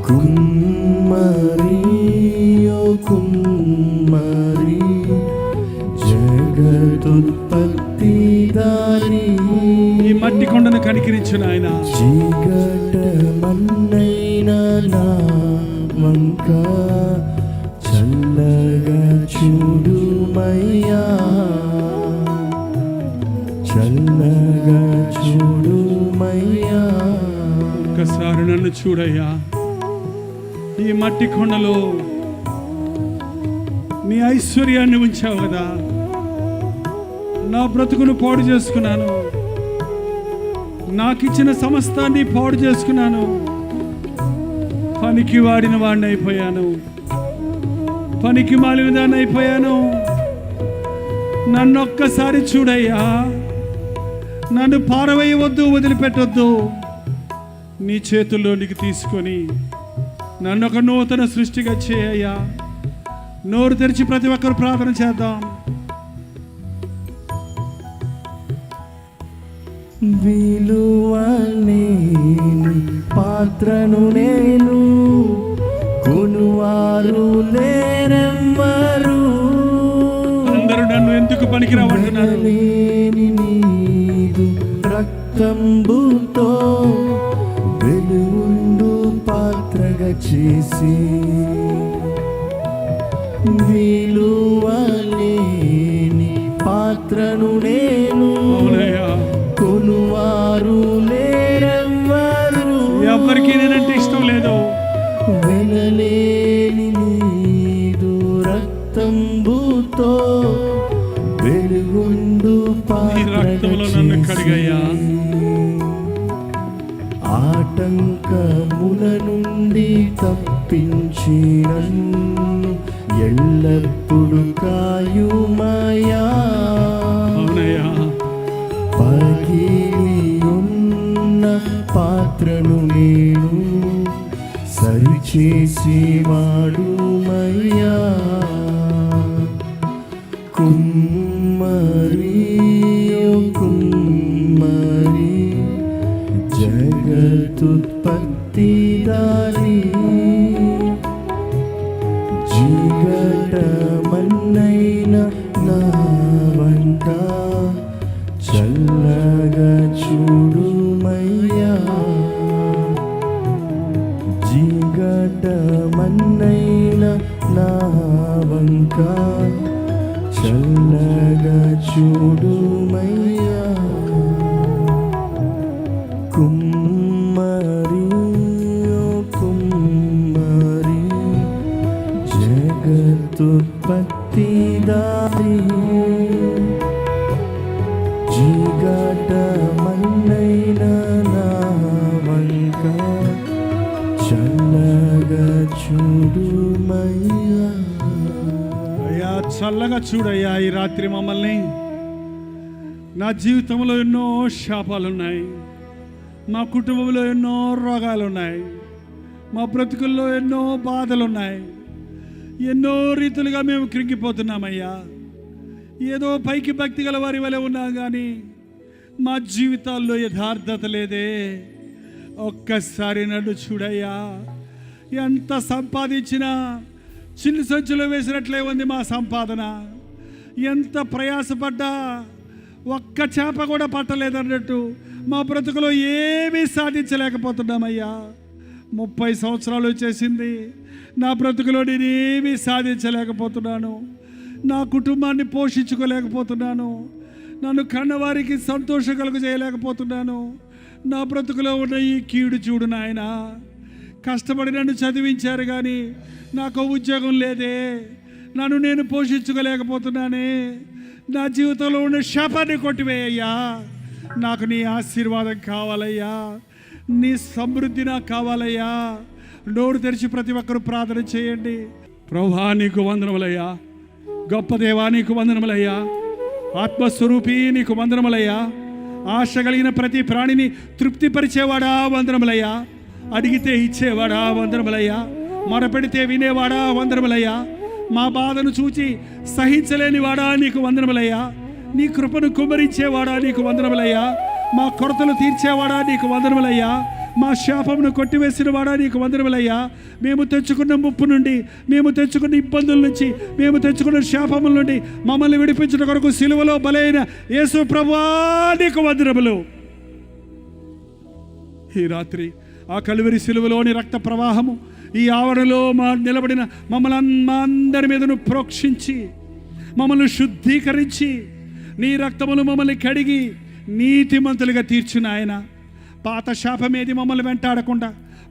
కుమ్మరి ఓ కుమ్మరి జగదుత్పత్తి దారి ఈ మట్టి కొండను కనికరించు నాయన. చీకటమన్నైన నా వంక చల్లగా చూడుమయ్యా, చల్లగా చూడుమయ్యా. ఒక్కసారి నన్ను చూడయ్యా. ఈ మట్టి కొండలో నీ ఐశ్వర్యాన్ని ఉంచావు కదా. నా బ్రతుకును పాడు చేసుకున్నాను, నాకిచ్చిన సమస్తాన్ని పాడు చేసుకున్నాను. పనికి వాడిన వాడిని అయిపోయాను, పనికి మాలిన దాన్ని అయిపోయాను. నన్ను ఒక్కసారి చూడయ్యా. నన్ను పారవేయవద్దు, వదిలిపెట్టొద్దు. నీ చేతుల్లోనికి తీసుకొని నన్ను ఒక నూతన సృష్టిగా చేయయ్యా. నోరు తెరిచి ప్రతి ఒక్కరు ప్రార్థన చేద్దాం. విలువలేని పాత్రను నేను, కొనువారు లేరెవ్వరు. అందరూ నన్ను ఎందుకు పనికిరామంటున్నారు? వెలలేని నీదు రక్తంబుతో వెలుగుండు పాత్రగా చేసి, విలువలేని పాత్రను నేను, అవునయ్యా. కొనువారు లేరెవ్వరు. ఎవరికి నేనంటే ఇష్టం లేదు. వెలలేని నీదు రక్తంబుతో వెలుగుండు నీ రక్తంలో నన్ను కడిగయ్యా. ఆటంకముల నుండి తప్పించి నన్ను ఎల్లప్పుడు కాయుమయా. అవునయ్యా. పగిలి ఉన్న పాత్రను నేను సరిచేసి వాడుమయ్యా. కుమ్మరి ఓ కుమ్మరి జగదుత్పత్తి దారి జీగటమన్నైన నా వంట చల్లగా చూడుమయ్యా. జీగటమన్నైన నా వంక చల్లగా చూడుమయ్యా. కుమ్మరి ఓ కుమ్మరి జగదుత్పత్తి దారి జీగటమన్నైన నా వంక చల్లగా చూడుమయ్యా. అయ్యా, చల్లగా చూడయ్యా. ఈ రాత్రి మమ్మల్ని, నా జీవితంలో ఎన్నో శాపాలున్నాయి, మా కుటుంబంలో ఎన్నో రోగాలున్నాయి, మా బ్రతుకుల్లో ఎన్నో బాధలున్నాయి. ఎన్నో రీతులుగా మేము కృంగిపోతున్నామయ్యా. ఏదో పైకి భక్తి గల వారి వలె ఉన్నాం కానీ మా జీవితాల్లో యథార్థత లేదే. ఒక్కసారి నన్ను చూడయ్యా. ఎంత సంపాదించినా చిల్లు సంచులో వేసినట్లే ఉంది మా సంపాదన. ఎంత ప్రయాసపడ్డా ఒక్క చేప కూడా పట్టలేదన్నట్టు మా బ్రతుకులో ఏమీ సాధించలేకపోతున్నామయ్యా. 30 సంవత్సరాలు వచ్చేసింది, నా బ్రతుకులో నేనేమీ సాధించలేకపోతున్నాను. నా కుటుంబాన్ని పోషించుకోలేకపోతున్నాను. నన్ను కన్నవారికి సంతోషం కలుగు చేయలేకపోతున్నాను. నా బ్రతుకులో ఉన్న ఈ కీడు చూడు నాయనా. కష్టపడి నన్ను చదివించారు కానీ నాకు ఉద్యోగం లేదే. నన్ను నేను పోషించుకోలేకపోతున్నానే. నా జీవితంలో ఉన్న శాపాన్ని కొట్టివేయ్యా. నాకు నీ ఆశీర్వాదం కావాలయ్యా. నీ సమృద్ధి నాకు కావాలయ్యా. నోరు తెరిచి ప్రతి ఒక్కరూ ప్రార్థన చేయండి. ప్రభువా, నీకు వందనములయ్యా. గొప్ప దేవా, నీకు వందనములయ్యా. ఆత్మస్వరూపి, నీకు వందనములయ్యా. ఆశ కలిగిన ప్రతి ప్రాణిని తృప్తిపరిచేవాడా వందనములయ్యా. అడిగితే ఇచ్చేవాడా వందనములయ్యా. మొరపెడితే వినేవాడా వందనములయ్యా. మా బాధను చూచి సహించలేని వాడా నీకు వందనములయ్యా. నీ కృపను కుమ్మరించేవాడా నీకు వందనములయ్యా. మా కొరతలు తీర్చేవాడా నీకు వందనములయ్యా. మా శాపమును కొట్టివేసిన వాడా నీకు వందనములయ్యా. మేము తెచ్చుకున్న ముప్పు నుండి, మేము తెచ్చుకున్న ఇబ్బందుల నుంచి, మేము తెచ్చుకున్న శాపముల నుండి మమ్మల్ని విడిపించిన కొరకు సిలువలో బలైన యేసు ప్రభువా నీకు వందనములు. ఈ రాత్రి ఆ కలువరి సిలువలోని రక్త ప్రవాహము ఈ ఆవరణలో నిలబడిన మమ్మల్ని మా అందరి మీదను ప్రోక్షించి మమ్మల్ని శుద్ధీకరించి నీ రక్తములు మమ్మల్ని కడిగి నీతిమంతులుగా తీర్చిన ఆయన. పాత శాపమేది మమ్మల్ని వెంటాడకుండా,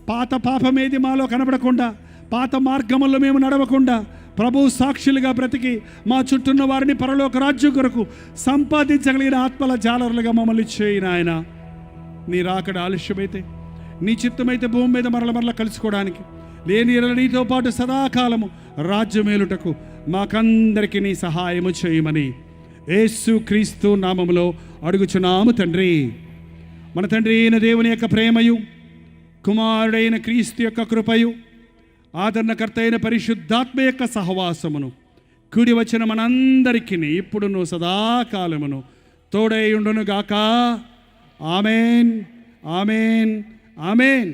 పాత పాపమేది మాలో కనబడకుండా, పాత మార్గముల్లో మేము నడవకుండా ప్రభు సాక్షులుగా బ్రతికి మా చుట్టూన్న వారిని పరలోక రాజ్యం కొరకు సంపాదించగలిగిన ఆత్మల జాలరులుగా మమ్మల్ని చేయిన ఆయన. నీ రాకడ ఆలస్యమైతే, నీ చిత్తమైతే భూమి మీద మరల కలుసుకోవడానికి, లేని నీతో పాటు సదాకాలము రాజ్యమేలుటకు మాకందరికీ నీ సహాయము చేయమని యేసు క్రీస్తు నామములో అడుగుచున్నాము తండ్రి. మన తండ్రి అయిన దేవుని యొక్క ప్రేమయు, కుమారుడైన క్రీస్తు యొక్క కృపయు, ఆదరణకర్త అయిన పరిశుద్ధాత్మ యొక్క సహవాసమును కూడి వచ్చిన మనందరికీ ఇప్పుడును సదాకాలమును తోడై ఉండును గాక. Amen, amen, amen.